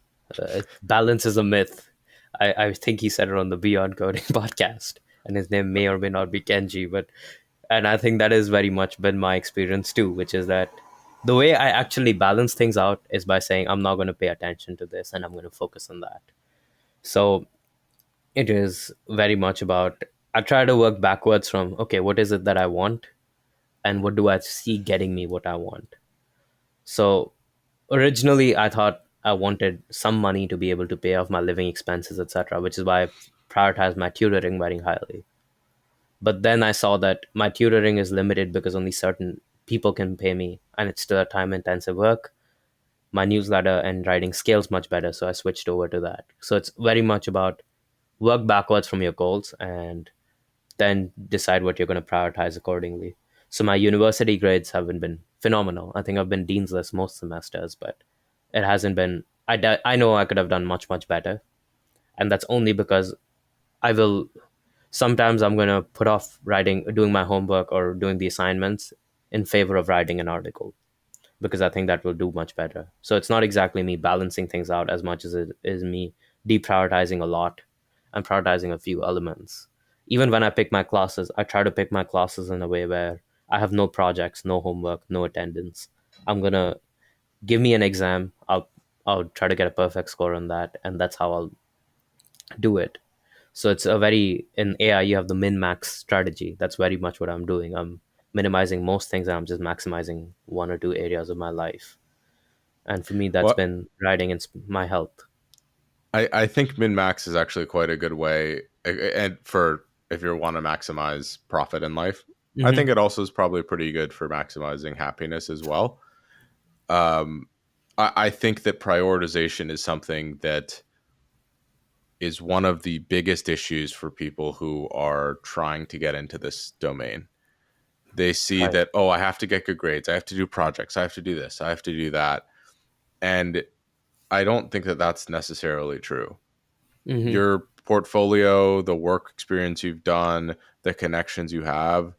balance is a myth. I think he said it on the Beyond Coding podcast, and his name may or may not be Kenji, but and I think that is very much been my experience too, which is that the way I actually balance things out is by saying I'm not going to pay attention to this and I'm going to focus on that. So it is very much about I try to work backwards from okay, what is it that I want and what do I see getting me what I want. So originally I thought I wanted some money to be able to pay off my living expenses, etc., which is why I prioritized my tutoring very highly. But then I saw that my tutoring is limited because only certain people can pay me, and it's still a time intensive work. My newsletter and writing scales much better, so I switched over to that. So it's very much about work backwards from your goals and then decide what you're going to prioritize accordingly. So my university grades haven't been phenomenal. I think I've been dean's list most semesters, but it hasn't been. I know I could have done much much better, and that's only because I will sometimes I'm going to put off writing doing my homework or doing the assignments in favor of writing an article because I think that will do much better. So it's not exactly me balancing things out as much as it is me deprioritizing a lot and prioritizing a few elements. Even when I pick my classes, I try to pick my classes in a way where I have no projects, no homework, no attendance. I'm going to give me an exam. I'll try to get a perfect score on that, and that's how I'll do it. So it's a very in AI you have the min max strategy. That's very much what I'm doing. I'm minimizing most things and I'm just maximizing one or two areas of my life. And for me, that's Well, been writing and my health. I think min max is actually quite a good way, and for if you want to maximize profit in life, I Hmm. think it also is probably pretty good for maximizing happiness as well. Um, I think that prioritization is something that is one of the biggest issues for people who are trying to get into this domain. They see Right. that, oh, I have to get good grades, I have to do projects, I have to do this, I have to do that, and I don't think that that's necessarily true. Hmm. Your portfolio, the work experience you've done, the connections you have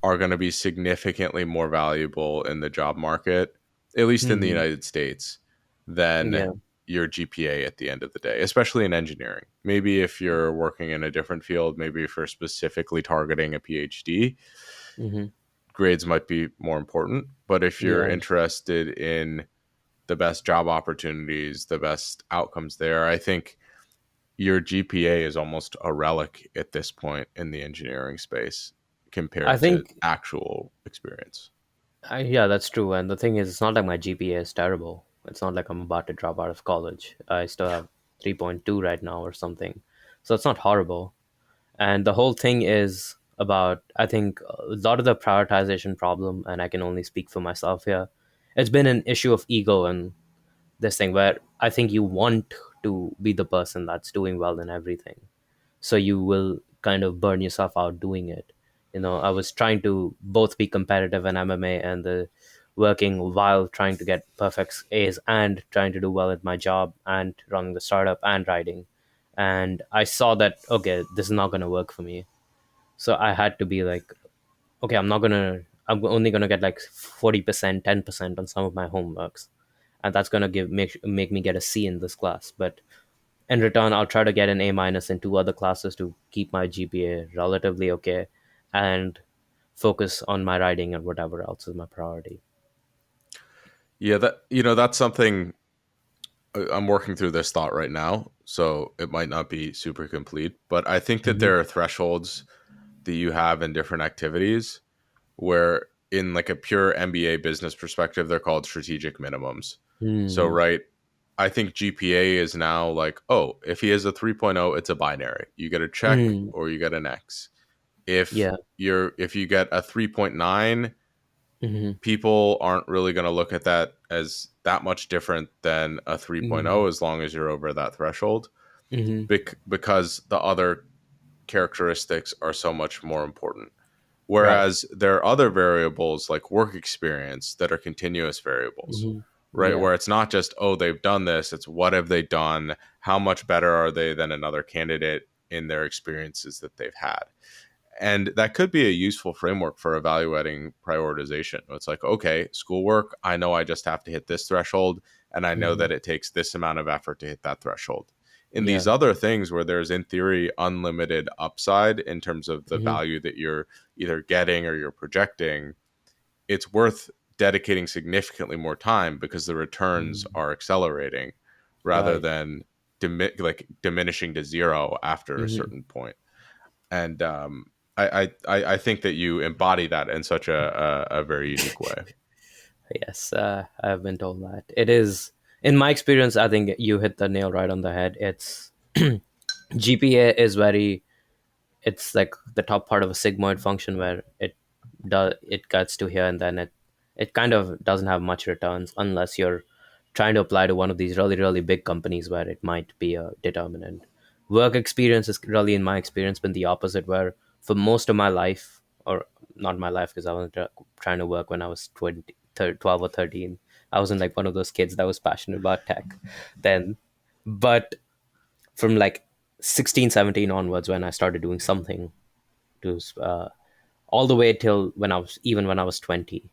are going to be significantly more valuable in the job market, at least in the Hmm. United States, than Yeah. your GPA at the end of the day, especially in engineering. Maybe if you're working in a different field, maybe if you're specifically targeting a PhD, Hmm. grades might be more important. But if you're Yeah. interested in the best job opportunities, the best outcomes there, I think your GPA is almost a relic at this point in the engineering space I compared to think, actual experience. yeah, that's true. And the thing is, it's not like my GPA is terrible. It's not like I'm about to drop out of college. I still have 3.2 right now or something. So it's not horrible. And the whole thing is about I think a lot of the prioritization problem, and I can only speak for myself here, it's been an issue of ego and this thing where I think you want to be the person that's doing well in everything, so you will kind of burn yourself out doing it. I was trying to both be competitive in MMA and the working while trying to get perfect A's and trying to do well at my job and running the startup and writing, and I saw that okay, this is not going to work for me. So I had to be like, okay, I'm only gonna get like 40%, 10% on some of my homeworks, and that's gonna make me get a C in this class. But in return, I'll try to get an A minus in two other classes to keep my GPA relatively okay, and focus on my writing and whatever else is my priority. Yeah, that's something I'm working through this thought right now, so it might not be super complete, but I think that Hmm. there are thresholds that you have in different activities where in like a pure MBA business perspective, they're called strategic minimums. So, Hmm. right, I think GPA is now like, oh, if he has a 3.0, it's a binary. You get a check Hmm. or you get an X. If Yeah. if you get a 3.9, Hmm. people aren't really going to look at that as that much different than a Hmm. 3.0 as long as you're over that threshold Hmm. because the other characteristics are so much more important. Right. Whereas there are other variables like work experience that are continuous variables, Hmm. right? Yeah. Where it's not just, oh, they've done this, it's what have they done? How much better are they than another candidate in their experiences that they've had? And that could be a useful framework for evaluating prioritization. It's like, okay, schoolwork, I know I just have to hit this threshold, and I know Hmm. that it takes this amount of effort to hit that threshold. In these Yeah. other things where there's, in theory, unlimited upside in terms of the Hmm. value that you're either getting or you're projecting, it's worth dedicating significantly more time because the returns Hmm. are accelerating rather Right. than diminishing to zero after a Hmm. certain point. And I think that you embody that in such a very unique way. Yes, I've been told that. It is, in my experience, I think you hit the nail right on the head. It's GPA is very, it's like the top part of a sigmoid function where it gets to here and then it kind of doesn't have much returns unless you're trying to apply to one of these really big companies where it might be a determinant. Work experience is really, in my experience, been the opposite, where for most of my life, or not my life because I was trying to work when I was 12 or 13. I wasn't like one of those kids that was passionate about tech then. But from like 16, 17 onwards, when I started doing something, to all the way till when I was, even when I was 20,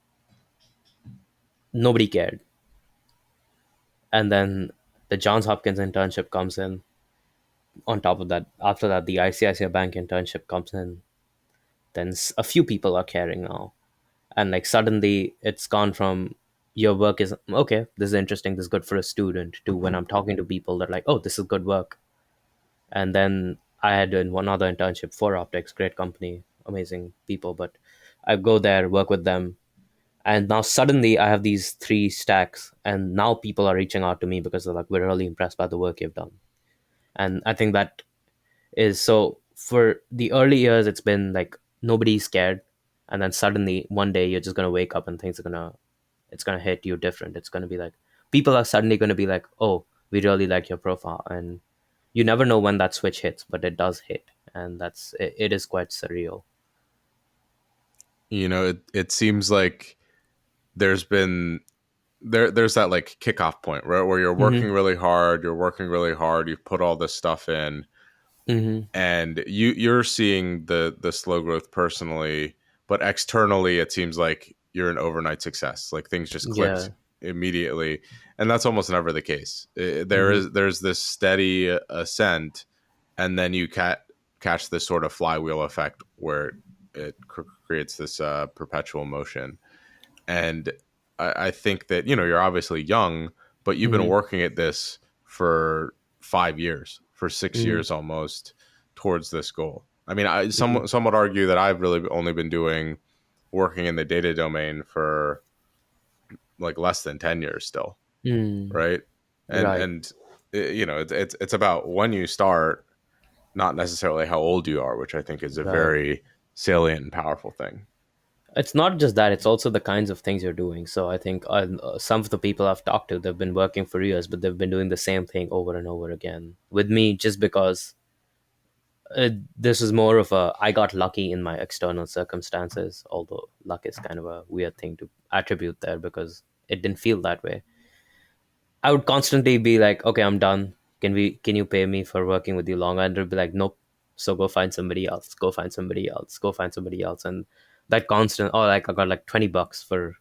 nobody cared. And then the Johns Hopkins internship comes in. On top of that, after that, the ICICI Bank internship comes in. Then a few people are caring now, and like suddenly it's gone from your work is okay, this is interesting, this is good for a student, to when I'm talking to people, they're like, oh, this is good work. And then I had in one other internship for optics, great company, amazing people, but I go there, work with them, and now suddenly I have these three stacks, and now people are reaching out to me because they're like, we're really impressed by the work you've done. And I think that is so, for the early years it's been like nobody's scared, and then suddenly one day you're just going to wake up and things are going to, it's going to hit you different. It's going to be like people are suddenly going to be like, oh, we really like your profile. And you never know when that switch hits, but it does hit. And it is quite surreal. It seems like there's been there's that like kickoff point, right, where Hmm. you're working really hard, you've put all this stuff in, Hmm. and you're seeing the slow growth personally, but externally it seems like you're an overnight success, like things just clicked Yeah. immediately. And that's almost never the case. Hmm. There's this steady ascent, and then you catch this sort of flywheel effect where it creates this perpetual motion. And I think that, you're obviously young, but you've been Hmm. working at this for 5 years, for six Hmm. years almost, towards this goal. I mean, Hmm. some would argue that I've really only been doing working in the data domain for like less than 10 years still, Hmm. right? and Right. and it's about when you start, not necessarily how old you are, which I think is a Right. very salient and powerful thing. It's not just that, it's also the kinds of things you're doing. So I think some of the people I've talked to, they've been working for years, but they've been doing the same thing over and over again with me, just because this is more of a, I got lucky in my external circumstances, although luck is kind of a weird thing to attribute there because it didn't feel that way. I would constantly be like, okay, I'm done. Can you pay me for working with you longer? And they'd be like, nope. So go find somebody else. Go find somebody else. Go find somebody else. And that constant, oh, like I got like $20 for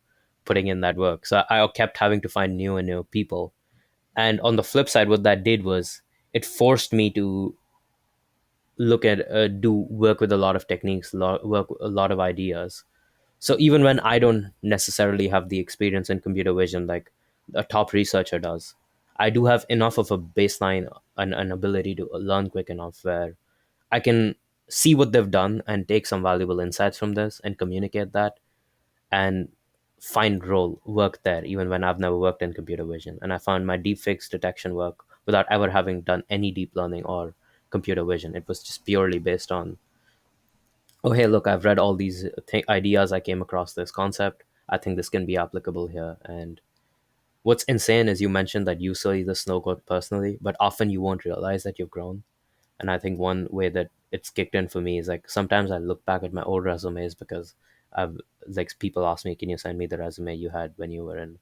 putting in that work. So I kept having to find new and new people. And on the flip side, what that did was it forced me to look at, do work with a lot of techniques, work a lot of ideas. So even when I don't necessarily have the experience in computer vision like a top researcher does, I do have enough of a baseline and an ability to learn quick enough where I can see what they've done and take some valuable insights from this and communicate that and find role work there even when I've never worked in computer vision. And I found my deep fix detection work without ever having done any deep learning or computer vision. It was just purely based on, oh hey, look, I've read all these ideas, I came across this concept, I think this can be applicable here. And what's insane is you mentioned that you study the snow code personally, but often you won't realize that you've grown. And I think one way that it's kicked in for me is like sometimes I look back at my old resumes because I've like people ask me, can you send me the resume you had when you were in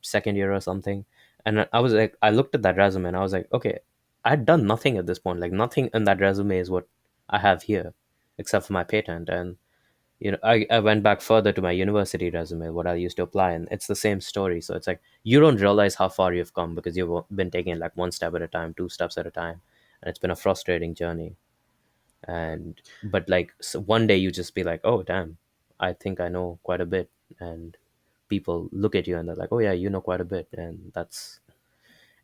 second year or something? And I was like, I looked at that resume and I was like, okay, I'd done nothing at this point. Like nothing in that resume is what I have here, except for my patent. And I went back further to my university resume, what I used to apply, and it's the same story. So it's like you don't realize how far you've come because you've been taking it like one step at a time, two steps at a time, and it's been a frustrating journey. And but like so one day you just be like, oh damn, I think I know quite a bit, and people look at you and they're like, oh yeah, you know quite a bit, and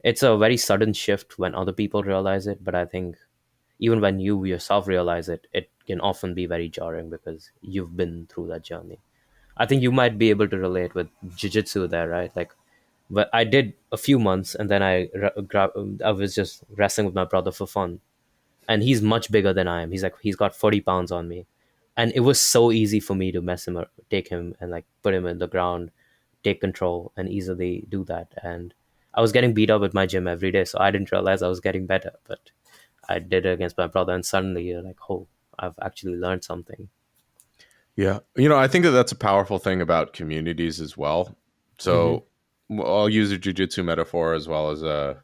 it's a very sudden shift when other people realize it. But I think even when you yourself realize it, it can often be very jarring because you've been through that journey. I think you might be able to relate with jiu-jitsu there, right? Like, but I did a few months and then I was just wrestling with my brother for fun. And he's much bigger than I am. He's got 40 pounds on me. And it was so easy for me to mess him up, take him and like put him in the ground, take control and easily do that. And I was getting beat up at my gym every day, so I didn't realize I was getting better. But I did it against my brother, and suddenly you're like, oh, I've actually learned something. Yeah. You know, I think that that's a powerful thing about communities as well. Mm-hmm. So I'll use a jujitsu metaphor as well as a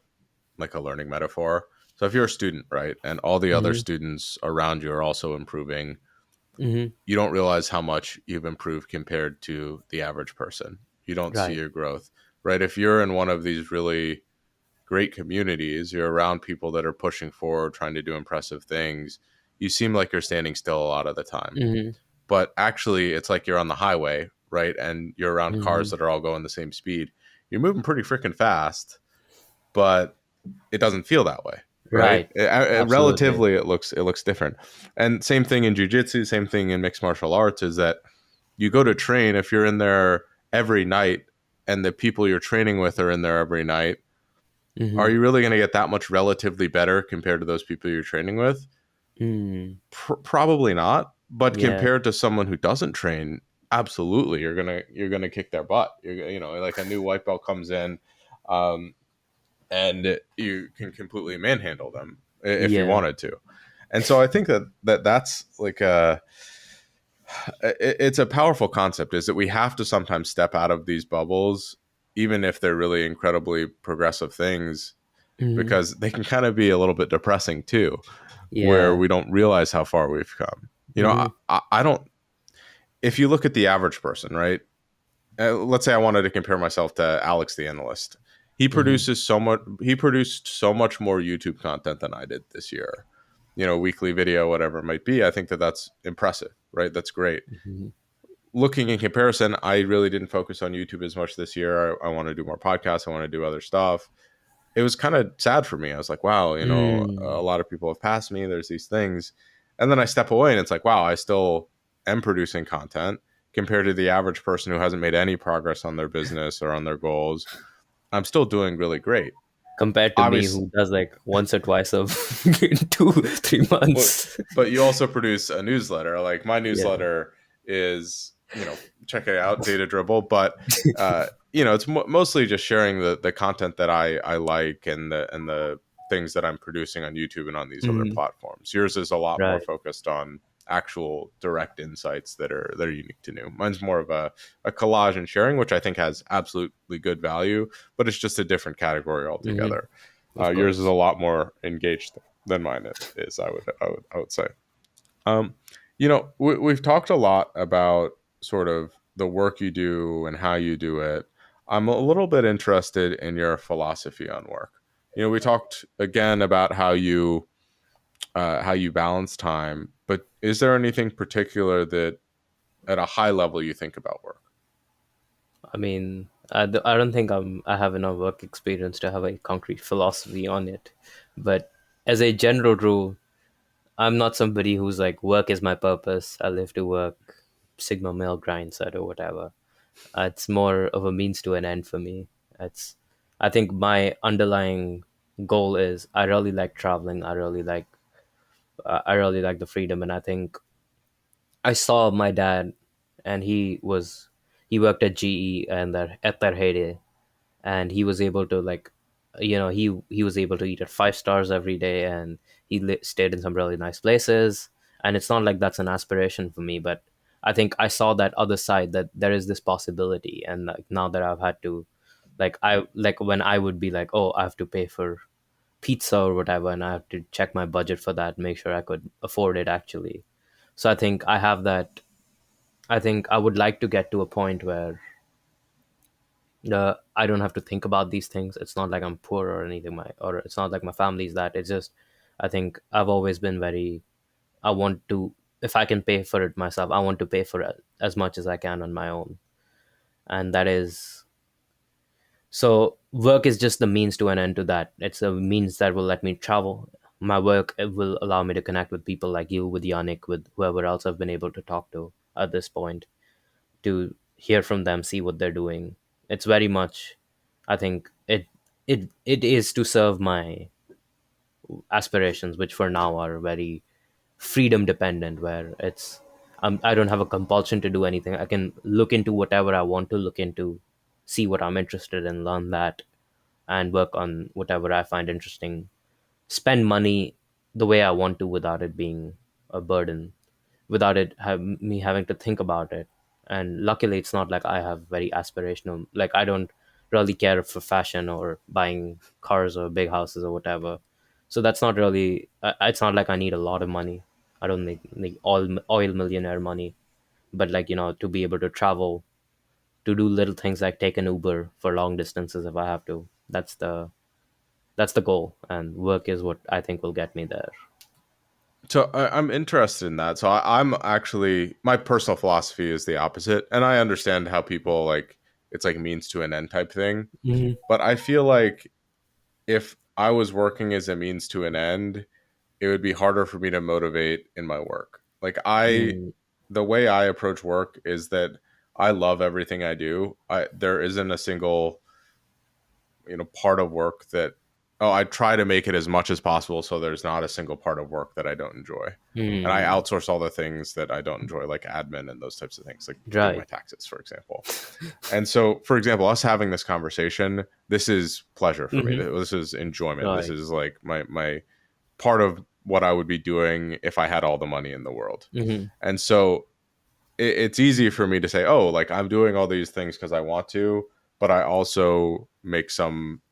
like a learning metaphor. So if you're a student, right, and all the other Mm-hmm. students around you are also improving, Mm-hmm. you don't realize how much you've improved compared to the average person. You don't see Right. your growth, right? If you're in one of these really great communities, you're around people that are pushing forward, trying to do impressive things, you seem like you're standing still a lot of the time. Mm-hmm. But actually, it's like you're on the highway, right? And you're around cars Mm-hmm. that are all going the same speed. You're moving pretty freaking fast, but it doesn't feel that way, right? Right. Absolutely. Relatively, it looks different. And same thing in jujitsu, same thing in mixed martial arts is that you go to train if you're in there every night, and the people you're training with are in there every night. Are Mm-hmm. you really going to get that much relatively better compared to those people you're training with? Mm. Probably not. But Yeah. compared to someone who doesn't train, absolutely, you're gonna kick their butt. Like a new white belt comes in, um, and you can completely manhandle them if you Yeah. wanted to. And so I think that's like it's a powerful concept. Is that we have to sometimes step out of these bubbles, even if they're really incredibly progressive things, Mm-hmm. because they can kind of be a little bit depressing too, where Yeah. we don't realize how far we've come. You know, Mm-hmm. I don't. If you look at the average person, right? Let's say I wanted to compare myself to Alex the analyst. He Mm-hmm. produces so much. He produced so much more YouTube content than I did this year. You know, weekly video, whatever it might be. I think that that's impressive, right? That's great. Mm-hmm. Looking in comparison, I really didn't focus on YouTube as much this year. I want to do more podcasts. I want to do other stuff. It was kind of sad for me. I was like, wow, a Mm. lot of people have passed me. There's these things. And then I step away and it's like, wow, I still am producing content compared to the average person who hasn't made any progress on their business or on their goals. I'm still doing really great. Compared to me, Obviously, who does like once or twice of 2 3 but, months. but you also produce a newsletter. Like my Yeah. newsletter is, check it out, Data Dribble. But it's mostly just sharing the content that I like and the things that I'm producing on YouTube and on these other Mm. platforms. Yours is a lot more Right. focused on actual direct insights that are unique to new. Mine's more of a collage and sharing, which I think has absolutely good value, but it's just a different category Mm-hmm. altogether. Of Yours is a course. lot more engaged than mine is. I would say. Um, we've talked a lot about sort of the work you do and how you do it. I'm a little bit interested in your philosophy on work. We talked again about how you balance time, but is there anything particular that at a high level you think about work? I mean, I don't think I have enough work experience to have a concrete philosophy on it. But as a general rule, I'm not somebody who's like, work is my purpose. I live to work, Sigma male grind set or whatever. It's more of a means to an end for me. It's, I think my underlying goal is I really like traveling. I really like the freedom, and I think I saw my dad, and he worked at GE and at their heyday, and he was able to like he was able to eat at 5 stars every day, and stayed in some really nice places. And it's not like that's an aspiration for me, but I think I saw that other side, that there is this possibility. And like now that I've had to, like when I would be like, oh, I have to pay for pizza or whatever, and I have to check my budget for that, make sure I could afford it actually. So I think I have that. I think I would like to get to a point where I don't have to think about these things. It's not like I'm poor or anything, or it's not like my family's that. It's just, I think I've always been very. I want to, if I can pay for it myself, I want to pay for it as much as I can on my own, and that is so. Work is just the means to an end to that. It's a means that will let me travel. My work, it will allow me to connect with people like you, with Yannick, with whoever else I've been able to talk to at this point, to hear from them, see what they're doing. It's very much, I think it is to serve my aspirations, which for now are very freedom dependent, where I don't have a compulsion to do anything. I can look into whatever I want to look into, see what I'm interested in, learn that, and work on whatever I find interesting. Spend money the way I want to without it being a burden, without me having to think about it. And luckily, it's not like I have very aspirational. Like I don't really care for fashion or buying cars or big houses or whatever. So that's not really. It's not like I need a lot of money. I don't need all oil millionaire money, but like to be able to travel, to do little things like take an Uber for long distances if I have to. That's the goal, and work is what I think will get me there. So I'm interested in that. So I'm actually, my personal philosophy is the opposite, and I understand how people like it's like means to an end type thing. Hmm. But I feel like if I was working as a means to an end, it would be harder for me to motivate in my work. Like Mm, the way I approach work is that I love everything I do. There isn't a single part of work that I try to make it as much as possible so there's not a single part of work that I don't enjoy. And I mm, outsource all the things that I don't enjoy, like admin and those types of things, like doing my right. taxes, for example. And so, for example, us having this conversation, this is pleasure for me. Hmm. This is enjoyment. This Right. is like my part of what I would be doing if I had all the money in the world. Hmm. And so it's easy for me to say, oh, like I'm doing all these things because I want to, but I also make some,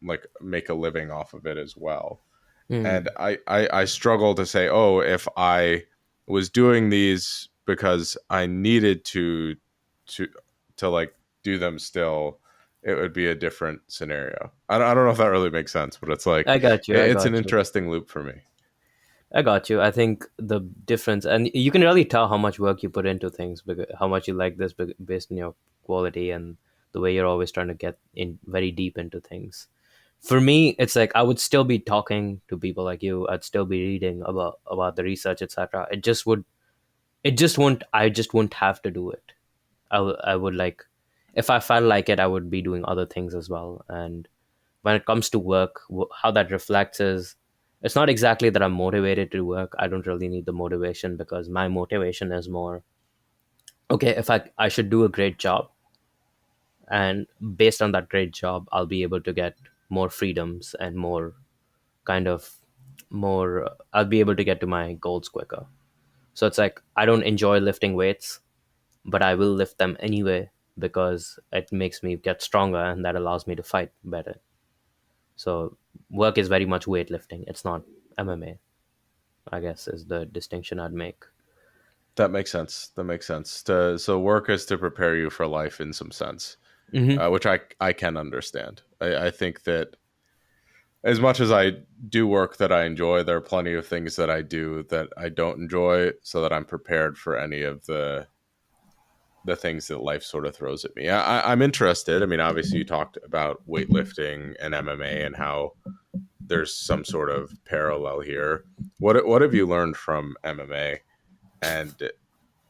like make a living off of it as well. And Mm, I struggle to say, oh, if I was doing these because I needed to to like do them still, it would be a different scenario. I don't know if that really makes sense, but it's like I got you. I it's an got you. interesting loop for me. I got you. I think the difference, and you can really tell how much work you put into things, because how much you like this, based on your quality and the way you're always trying to get in very deep into things. For me, it's like I would still be talking to people like you. I'd still be reading about the research, etc. It just won't. I just wouldn't have to do it. I would like, if I felt like it, I would be doing other things as well. And when it comes to work, how that reflects is, it's not exactly that I'm motivated to work. I don't really need the motivation, because my motivation is more, okay, if I should do a great job, and based on that great job, I'll be able to get more freedoms and more kind of more. I'll be able to get to my goals quicker. So it's like I don't enjoy lifting weights, but I will lift them anyway, because it makes me get stronger, and that allows me to fight better. So work is very much weightlifting. It's not MMA, I guess, is the distinction I'd make. That makes sense. That makes sense. So work is to prepare you for life in some sense, Hmm. which I can understand. I think that as much as I do work that I enjoy, there are plenty of things that I do that I don't enjoy, so that I'm prepared for any of the things that life sort of throws at me. I'm interested. I mean, obviously, you talked about weightlifting and MMA and how there's some sort of parallel here. What have you learned from MMA and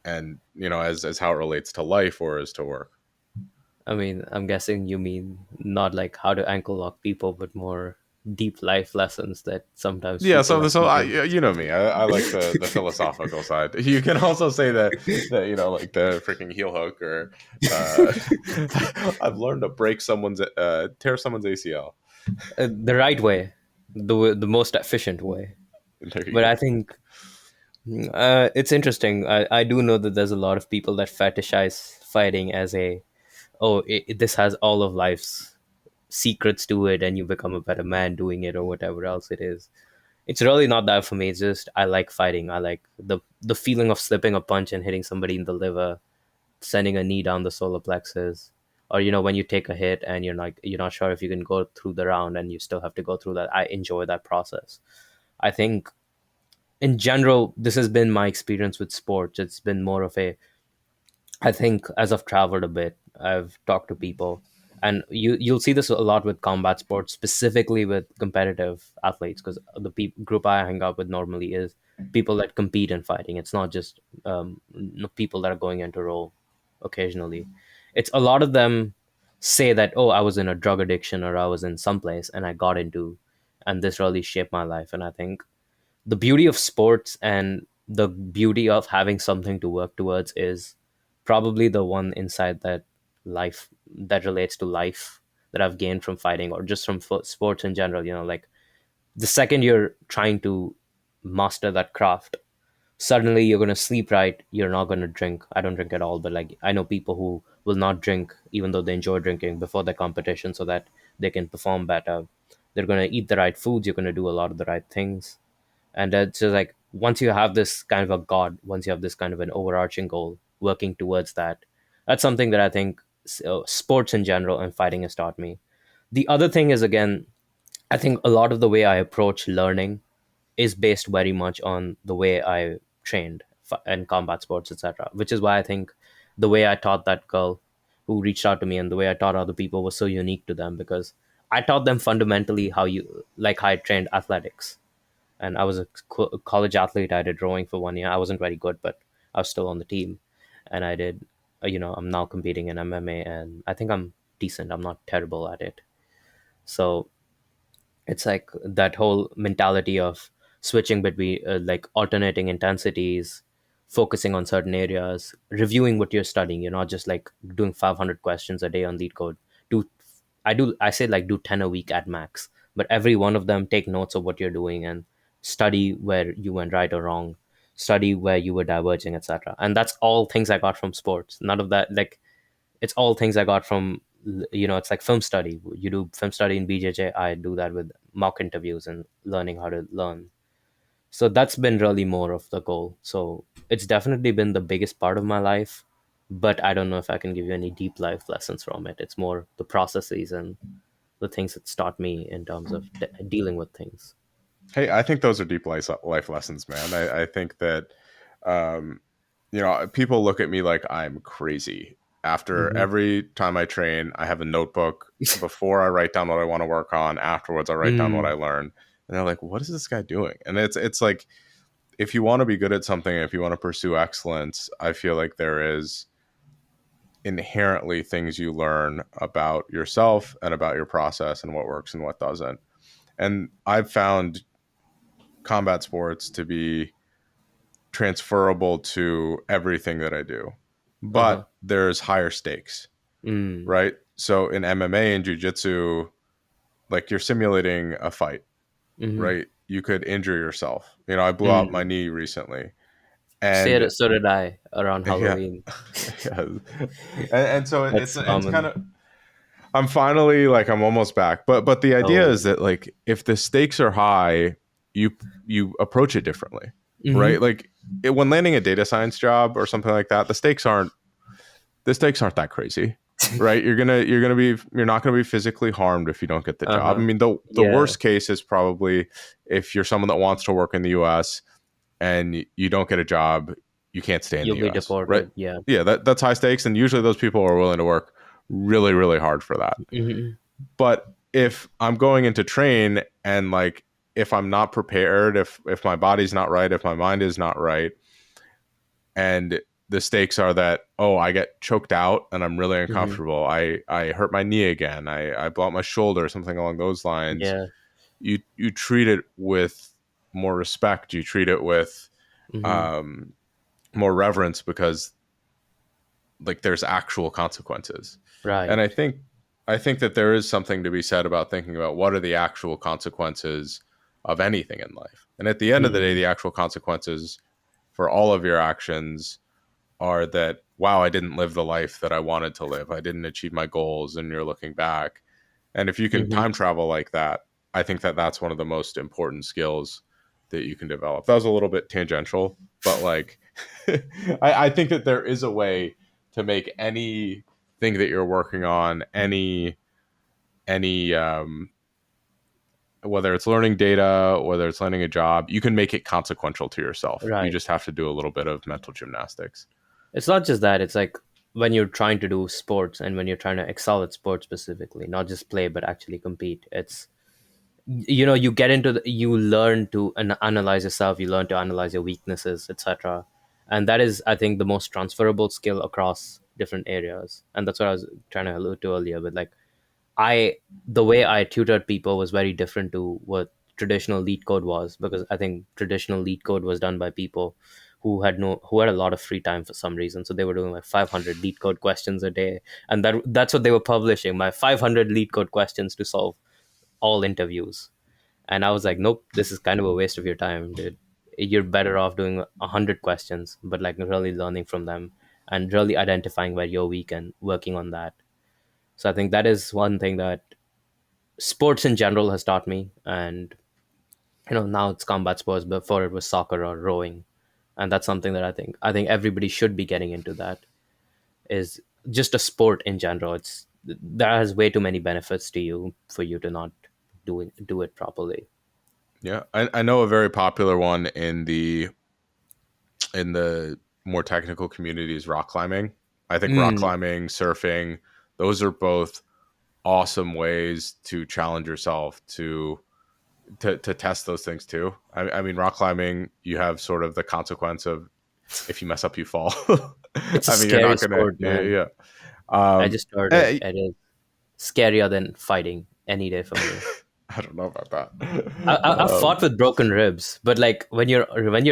as how it relates to life or as to work? I mean, I'm guessing you mean not like how to ankle lock people, but more deep life lessons that sometimes Yeah, people so like so me I don't. you know me. I like the philosophical side. You can also say that like the freaking heel hook or uh, I've learned to break someone's tear someone's ACL. The right way, the most efficient way. There you But go. I think it's interesting. I do know that there's a lot of people that fetishize fighting as a, oh, this has all of life's secrets to it, and you become a better man doing it, or whatever else it is. It's really not that for me. It's just I like fighting. I like the feeling of slipping a punch and hitting somebody in the liver, sending a knee down the solar plexus, or when you take a hit and you're not sure if you can go through the round and you still have to go through that. I enjoy that process. I think in general this has been my experience with sports. It's been more of a, I think as I've traveled a bit, I've talked to people, and you'll see this a lot with combat sports, specifically with competitive athletes, because the group I hang out with normally is people that compete in fighting. It's not just people that are going into role occasionally. It's a lot of them say that, oh, I was in a drug addiction or I was in some place and I got into, and this really shaped my life. And I think the beauty of sports and the beauty of having something to work towards is probably the one insight life that relates to life that I've gained from fighting or just from sports in general. Like the second you're trying to master that craft, suddenly you're going to sleep right. You're not going to drink. I don't drink at all, but like I know people who will not drink even though they enjoy drinking before the competition so that they can perform better. They're going to eat the right foods. You're going to do a lot of the right things. And it's just like once you have this kind of a god, once you have this kind of an overarching goal working towards that, that's something that I think sports in general and fighting has taught me. The other thing is, again, I think a lot of the way I approach learning is based very much on the way I trained in combat sports, etc. Which is why I think the way I taught that girl who reached out to me and the way I taught other people was so unique to them, because I taught them fundamentally how I trained athletics. And I was a college athlete. I did rowing for 1 year. I wasn't very good, but I was still on the team, and I did. I'm now competing in MMA, and I think I'm decent. I'm not terrible at it. So it's like that whole mentality of switching between like alternating intensities, focusing on certain areas, reviewing what you're studying. You're not just like doing 500 questions a day on lead code. Do i do i say like do 10 a week at max, but every one of them take notes of what you're doing and study where you went right or wrong, study where you were diverging, etc. And that's all things I got from sports. None of that, like, it's all things I got from, it's like film study. You do film study in BJJ. I do that with mock interviews and learning how to learn. So that's been really more of the goal. So it's definitely been the biggest part of my life, but I don't know if I can give you any deep life lessons from it. It's more the processes and the things it's taught me in terms of dealing with things. Hey, I think those are deep life lessons, man. I think that, um, people look at me like I'm crazy. After Hmm. every time I train, I have a notebook. Before I write down what I want to work on. Afterwards, I write down what I Mm. learned. And they're like, "What is this guy doing?" And it's like, if you want to be good at something, if you want to pursue excellence, I feel like there is inherently things you learn about yourself and about your process and what works and what doesn't. And I've found combat sports to be transferable to everything that I do. Uh-huh. But there's higher stakes, Mm. right? So in MMA and jiu-jitsu, like, you're simulating a fight, Mm-hmm. right? You could injure yourself. I blew out my Mm. knee recently. And So did I around yeah. Halloween. Yeah. And so it's That's it's kind common. of, I'm finally, like, I'm almost back. But the idea is Oh. that, like, if the stakes are high, you you approach it differently, right? Mm-hmm. Like, when landing a data science job or something like that, the stakes aren't that crazy, right? You're not gonna be physically harmed if you don't get the job. I Uh-huh. mean, the Yeah. worst case is probably if you're someone that wants to work in the U.S. and you don't get a job, you can't stay in You'll the be U.S., right? deported. Yeah. Yeah, that's high stakes, and usually those people are willing to work really, really hard for that. Mm-hmm. But if I'm going into train and, like, if I'm not prepared, if my body's not right, if my mind is not right, and the stakes are that, oh, I get choked out and I'm really Mm-hmm. uncomfortable, I hurt my knee again, I blow out my shoulder, something along those lines, Yeah. you treat it with more respect, you treat it with, Mm-hmm. um, more reverence, because, like, there's actual consequences. Right. And I think I think that there is something to be said about thinking about what are the actual consequences of anything in life. And at the end of the day, Mm-hmm. the actual consequences for all of your actions are that, wow, I didn't live the life that I wanted to live. I didn't achieve my goals, and you're looking back. And if you can Mm-hmm. time travel like that, I think that that's one of the most important skills that you can develop. That was a little bit tangential, but like, I think that there is a way to make anything that you're working on, any whether it's learning data, whether it's learning a job, you can make it consequential to yourself. You Right. just have to do a little bit of mental gymnastics. It's not just that. It's like when you're trying to do sports and when you're trying to excel at sports specifically, not just play but actually compete. It's you get into you learn to analyze yourself, you learn to analyze your weaknesses, etc. And that is, I think, the most transferable skill across different areas. And that's what I was trying to allude to earlier with like I the way I tutored people was very different to what traditional lead code was, because I think traditional lead code was done by people who had a lot of free time for some reason. So they were doing like 500 lead code questions a day, and that's what they were publishing, my 500 lead code questions to solve all interviews. And I was like, nope, this is kind of a waste of your time, dude. You're better off doing 100 questions, but like really learning from them and really identifying where you're weak and working on that. So I think that is one thing that sports in general has taught me. And now it's combat sports. Before it was soccer or rowing, and that's something that I think everybody should be getting into. That is just a sport in general. It's That has way too many benefits to you for you to not do it properly. Yeah, I know a very popular one in the more technical communities, rock climbing. I think rock Mm, climbing, surfing, those are both awesome ways to challenge yourself to test those things too. I mean, rock climbing, you have sort of the consequence of if you mess up, you fall. it's a I mean, you're scary not gonna, sport, yeah, man. yeah. I Um, just heard it. eh, It is scarier than fighting any day for me. I don't know about that. I've fought with broken ribs, but like when you're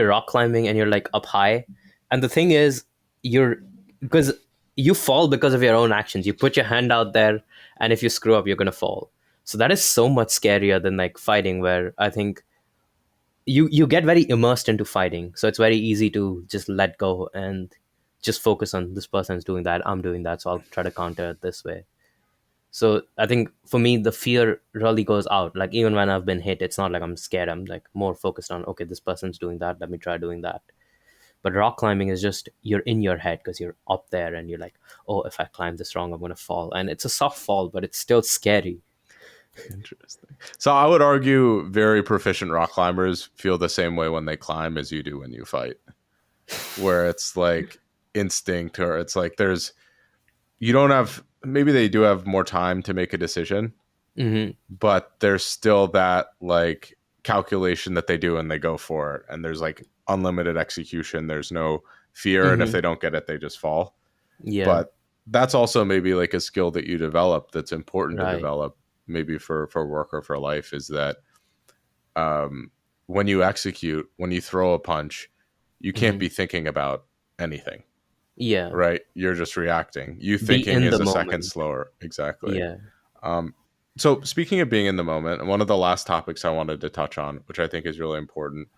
rock climbing and you're like up high, and the thing is, you're because you fall because of your own actions. You put your hand out there, and if you screw up, you're gonna fall. So that is so much scarier than like fighting, where I think you get very immersed into fighting. So it's very easy to just let go and just focus on this person's doing that, I'm doing that, so I'll try to counter it this way. So I think for me, the fear really goes out. Like even when I've been hit, it's not like I'm scared. I'm like more focused on, okay, this person's doing that. Let me try doing that. But rock climbing is just you're in your head because you're up there and you're like, oh, if I climb this wrong, I'm gonna fall. And it's a soft fall, but it's still scary. Interesting. So I would argue very proficient rock climbers feel the same way when they climb as you do when you fight, where it's like instinct, or it's like there's you don't have, maybe they do have more time to make a decision, Mm-hmm. but there's still that like calculation that they do and they go for it, and there's like unlimited execution. There's no fear, and if Mm-hmm. they don't get it, they just fall. Yeah. But that's also maybe like a skill that you develop that's important to Right. develop, maybe for work or for life, is that um, when you execute, when you throw a punch, you can't Mm-hmm. be thinking about anything, Yeah. right? You're just reacting. You Be thinking in is the a second moment. slower. Exactly. Yeah. Um, so speaking of being in the moment, one of the last topics I wanted to touch on, which I think is really important,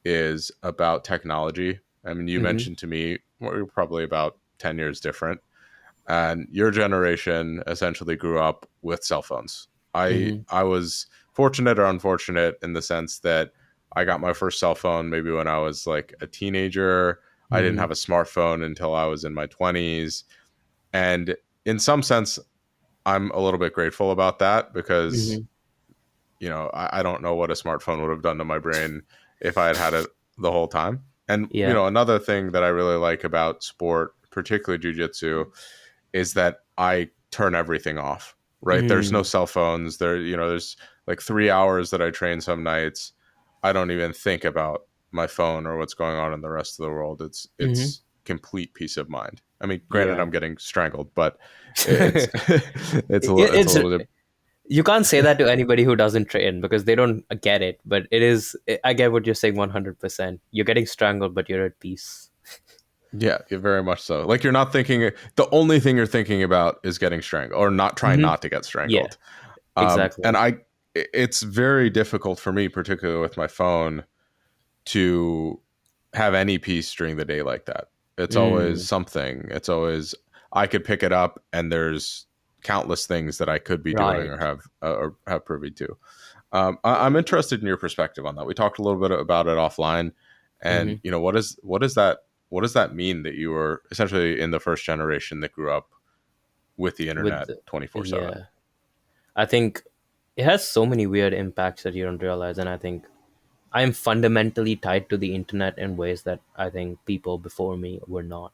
is about technology. I mean, you Mm-hmm. mentioned to me we're probably about 10 years different, and your generation essentially grew up with cell phones. Mm-hmm. I was fortunate or unfortunate in the sense that I got my first cell phone maybe when I was like a teenager. I didn't Mm-hmm. have a smartphone until I was in my 20s. And in some sense, I'm a little bit grateful about that because, Mm-hmm. I don't know what a smartphone would have done to my brain if I had had it the whole time. And, Yeah. another thing that I really like about sport, particularly jujitsu, is that I turn everything off, right? There's no Mm. cell phones. There's like 3 hours that I train some nights. I don't even think about my phone or what's going on in the rest of the world. Mm-hmm. It's complete peace of mind. I mean, granted, Yeah. I'm getting strangled, but it's it's a It's little. you can't say that to anybody who doesn't train because they don't get it. But it is. I get what you're saying 100%. You're getting strangled, but you're at peace. Yeah, very much so. Like you're not thinking, the only thing you're thinking about is getting strangled or not trying Hmm. not to get Yeah, strangled. And exactly. it's very difficult for me, particularly with my phone, to have any peace during the day like that. It's always Mm, something. It's always, I could pick it up and there's countless things that I could be doing right. or have privy to. I'm interested in your perspective on that. We talked a little bit about it offline, and Hmm. what does that mean that you were essentially in the first generation that grew up with the With internet the, 24/7? yeah, I think it has so many weird impacts that you don't realize, and I think I'm fundamentally tied to the internet in ways that I think people before me were not.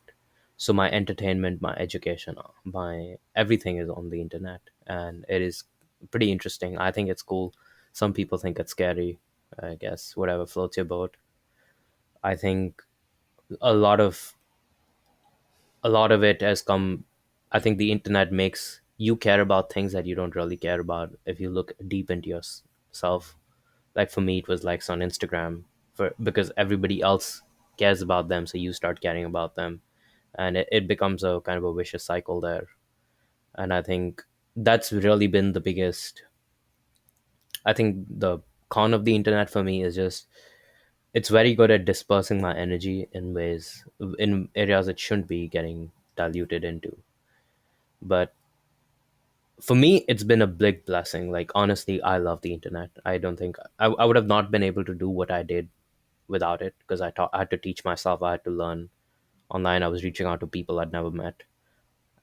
So my entertainment, my education, my everything is on the internet, and it is pretty interesting. I think it's cool. Some people think it's scary. I guess whatever floats your boat. I think a lot of a lot of it has come. I think the internet makes you care about things that you don't really care about if you look deep into yourself. Like for me, it was likes on Instagram for because everybody else cares about them, so you start caring about them, and it becomes a kind of a vicious cycle there. And I think that's really been the biggest. I think the con of the internet for me is just it's very good at dispersing my energy in ways in areas it shouldn't be getting diluted into. But for me, it's been a big blessing. Like honestly, I love the internet. I don't think I would have not been able to do what I did without it because I had to teach myself. I had to learn online. I was reaching out to people I'd never met,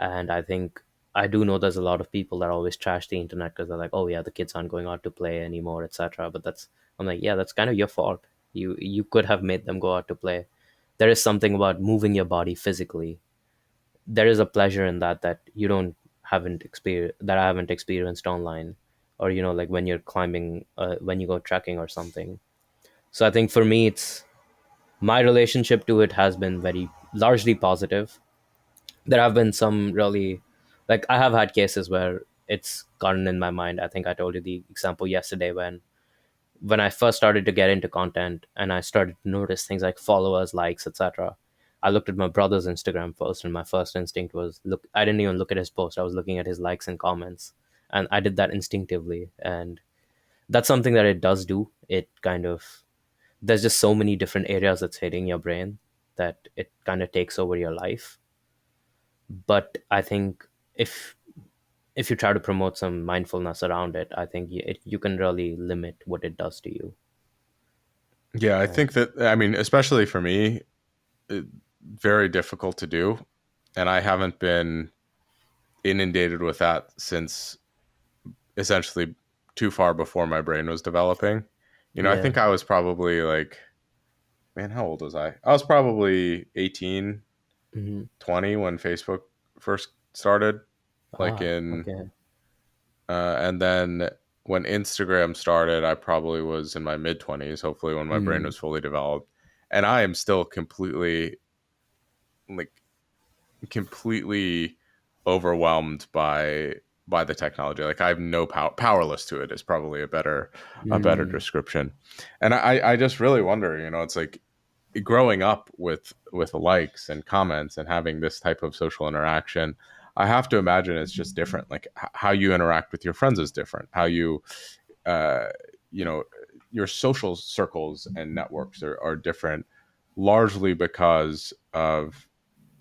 and I think I do know there's a lot of people that always trash the internet because they're like, "Oh yeah, the kids aren't going out to play anymore, etc." But that's I'm like, yeah, that's kind of your fault. You could have made them go out to play. There is something about moving your body physically. There is a pleasure in that that you don't haven't experienced that I haven't experienced online, or like when you're climbing, when you go trekking or something. So I think for me, it's my relationship to it has been very largely positive. There have been some really, like I have had cases where it's gotten in my mind. I think I told you the example yesterday when I first started to get into content and I started to notice things like followers, likes, etc. I looked at my brother's Instagram first, and my first instinct was look. I didn't even look at his post. I was looking at his likes and comments, and I did that instinctively. And that's something that it does do. It kind of there's just so many different areas that's hitting your brain that it kind of takes over your life. But I think if if you try to promote some mindfulness around it, I think you can really limit what it does to you. Yeah, I And think that, I mean, especially for me, it, very difficult to do. And I haven't been inundated with that since essentially too far before my brain was developing. I yeah. think I was probably like, man, how old was I? I was probably 18, Hmm. 20 when Facebook first started, like Ah, in, okay. and then when Instagram started, I probably was in my mid 20s, hopefully when my brain Mm, was fully developed. And I am still completely, like, completely overwhelmed by the technology. Like I have no powerless to it is probably a better mm, description. And I just really wonder, it's like growing up with likes and comments and having this type of social interaction. I have to imagine it's just different. Like how you interact with your friends is different. How uh, you know, your social circles and networks are different, largely because of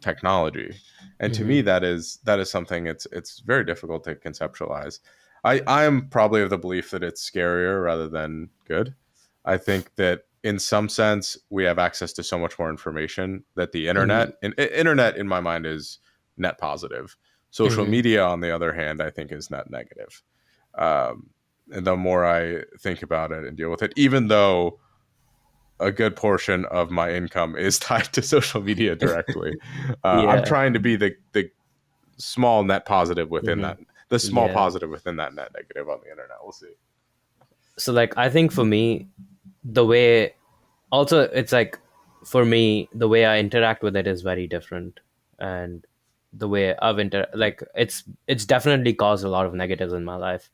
technology. And to me, mm-hmm, that is something it's very difficult to conceptualize. I am probably of the belief that it's scarier rather than good. I think that in some sense we have access to so much more information that the mm-hmm, internet in my mind is net positive. Social mm-hmm, media, on the other hand, I think is net negative. Um, and the more I think about it and deal with it, even though a good portion of my income is tied to social media directly. I'm yeah. trying to be the small net positive within Mm-hmm, that, the small yeah. positive within that net negative on the internet. We'll see. So like I think for me, the way also it's like for me the way I interact with it is very different, and the way I've like it's definitely caused a lot of negatives in my life.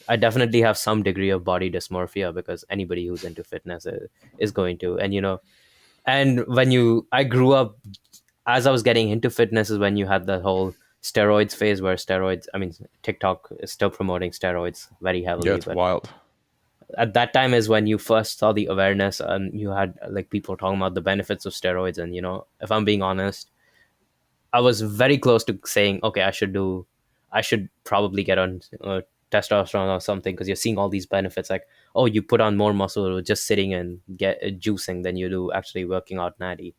I definitely have some degree of body dysmorphia because anybody who's into fitness is going to, and and when you I grew up as I was getting into fitness is when you had the whole steroids phase, where steroids, I mean, TikTok is still promoting steroids very Yeah, heavily, it's but wild. at that time is when you first saw the awareness, and you had like people talking about the benefits of steroids. And if I'm being honest, I was very close to saying, okay, I should probably get on testosterone or something, because you're seeing all these benefits, like, oh, you put on more muscle with just sitting and get juicing than you do actually working out natty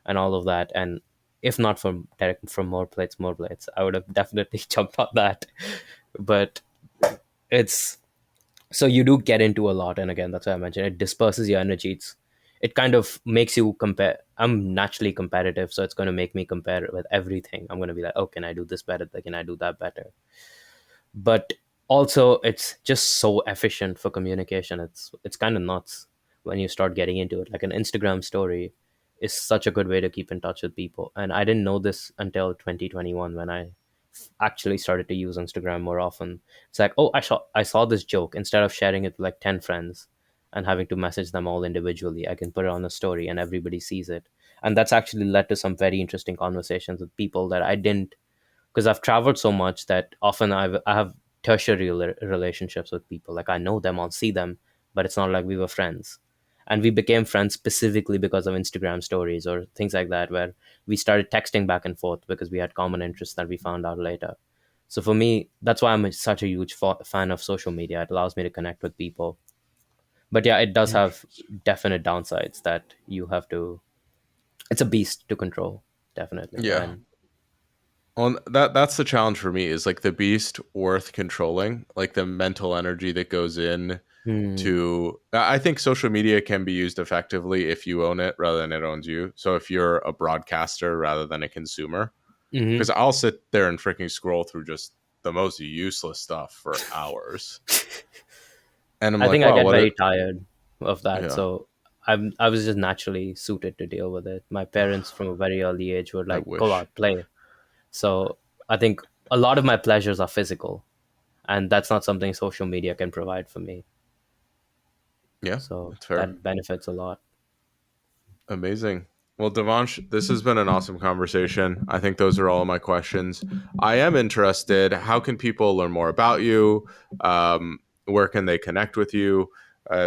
and all of that. And if not from more plates, I would have definitely jumped on that. But it's so you do get into a lot, and again, that's why I mentioned it disperses your energy. It kind of makes you compare. I'm naturally competitive, so it's going to make me compare with everything. I'm going to be like, oh, can I do this better? Can I do that better? But also, it's just so efficient for communication. It's kind of nuts when you start getting into it. Like an Instagram story is such a good way to keep in touch with people, and I didn't know this until 2021, when I actually started to use Instagram more often. It's like, oh, I saw this joke. Instead of sharing it with like 10 friends and having to message them all individually, I can put it on a story and everybody sees it. And that's actually led to some very interesting conversations with people that I didn't, because I've traveled so much that often I have tertiary relationships with people. Like I know them, I'll see them, but it's not like we were friends. And we became friends specifically because of Instagram stories or things like that, where we started texting back and forth because we had common interests that we found out later. So for me, that's why I'm such a huge fan of social media. It allows me to connect with people. But yeah, it does have definite downsides that you have to. It's a beast to control, definitely. Yeah. And Well, that's the challenge for me is like the beast worth controlling, like the mental energy that goes in hmm, to I think social media can be used effectively if you own it rather than it owns you. So if you're a broadcaster rather than a consumer, hmm. because I'll sit there and freaking scroll through just the most useless stuff for hours. And I'm I like, think I wow, get what a very tired of that. yeah, So I was just naturally suited to deal with it. My parents from a very early age were I like, "Go wish. out, play." So I think a lot of my pleasures are physical, and that's not something social media can provide for me. Yeah, So that's fair. that benefits a lot. Amazing. Well, Devansh, this has been an awesome conversation. I think those are all of my questions. I am interested. How can people learn more about you? Where can they connect with you?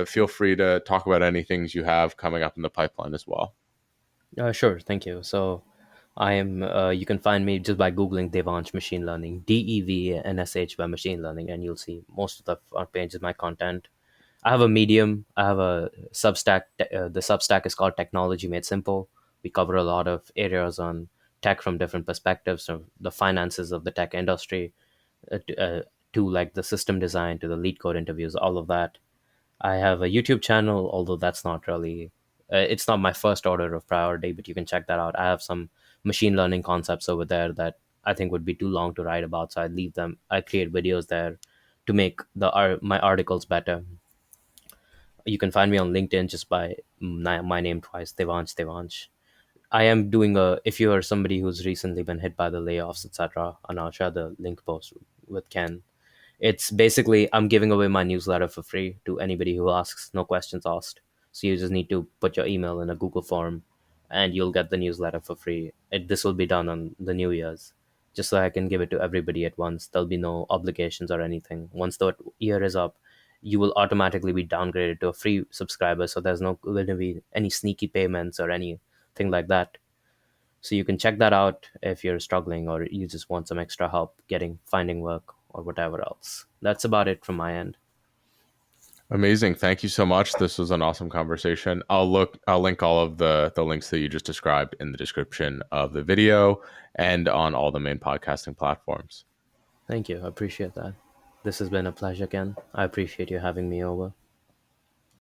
Feel free to talk about any things you have coming up in the pipeline as well. Sure, thank you. So I am. You can find me just by googling Devansh Machine Learning, DEVNSH by Machine Learning, and you'll see most of the front page is my content. I have a Medium. I have a Substack. The Substack is called Technology Made Simple. We cover a lot of areas on tech from different perspectives, from the finances of the tech industry to like the system design to the lead code interviews, all of that. I have a YouTube channel, although that's not really, it's not my first order of priority, but you can check that out. I have some machine learning concepts over there that I think would be too long to write about, so I leave them. I create videos there to make my articles better. You can find me on LinkedIn just by my name twice, Devansh Devansh. I am doing a, if you are somebody who's recently been hit by the layoffs, etc., and I'll share the link post with Ken. It's basically I'm giving away my newsletter for free to anybody who asks, no questions asked. So you just need to put your email in a Google form and you'll get the newsletter for free. This will be done on the New Year's, just so I can give it to everybody at once. There'll be no obligations or anything. Once the year is up, you will automatically be downgraded to a free subscriber. So there's no going to be any sneaky payments or anything like that. So you can check that out if you're struggling or you just want some extra help finding work or whatever else. That's about it from my end. Amazing. Thank you so much. This was an awesome conversation. I'll link all of the links that you just described in the description of the video and on all the main podcasting platforms. Thank you. I appreciate that. This has been a pleasure, Ken. I appreciate you having me over.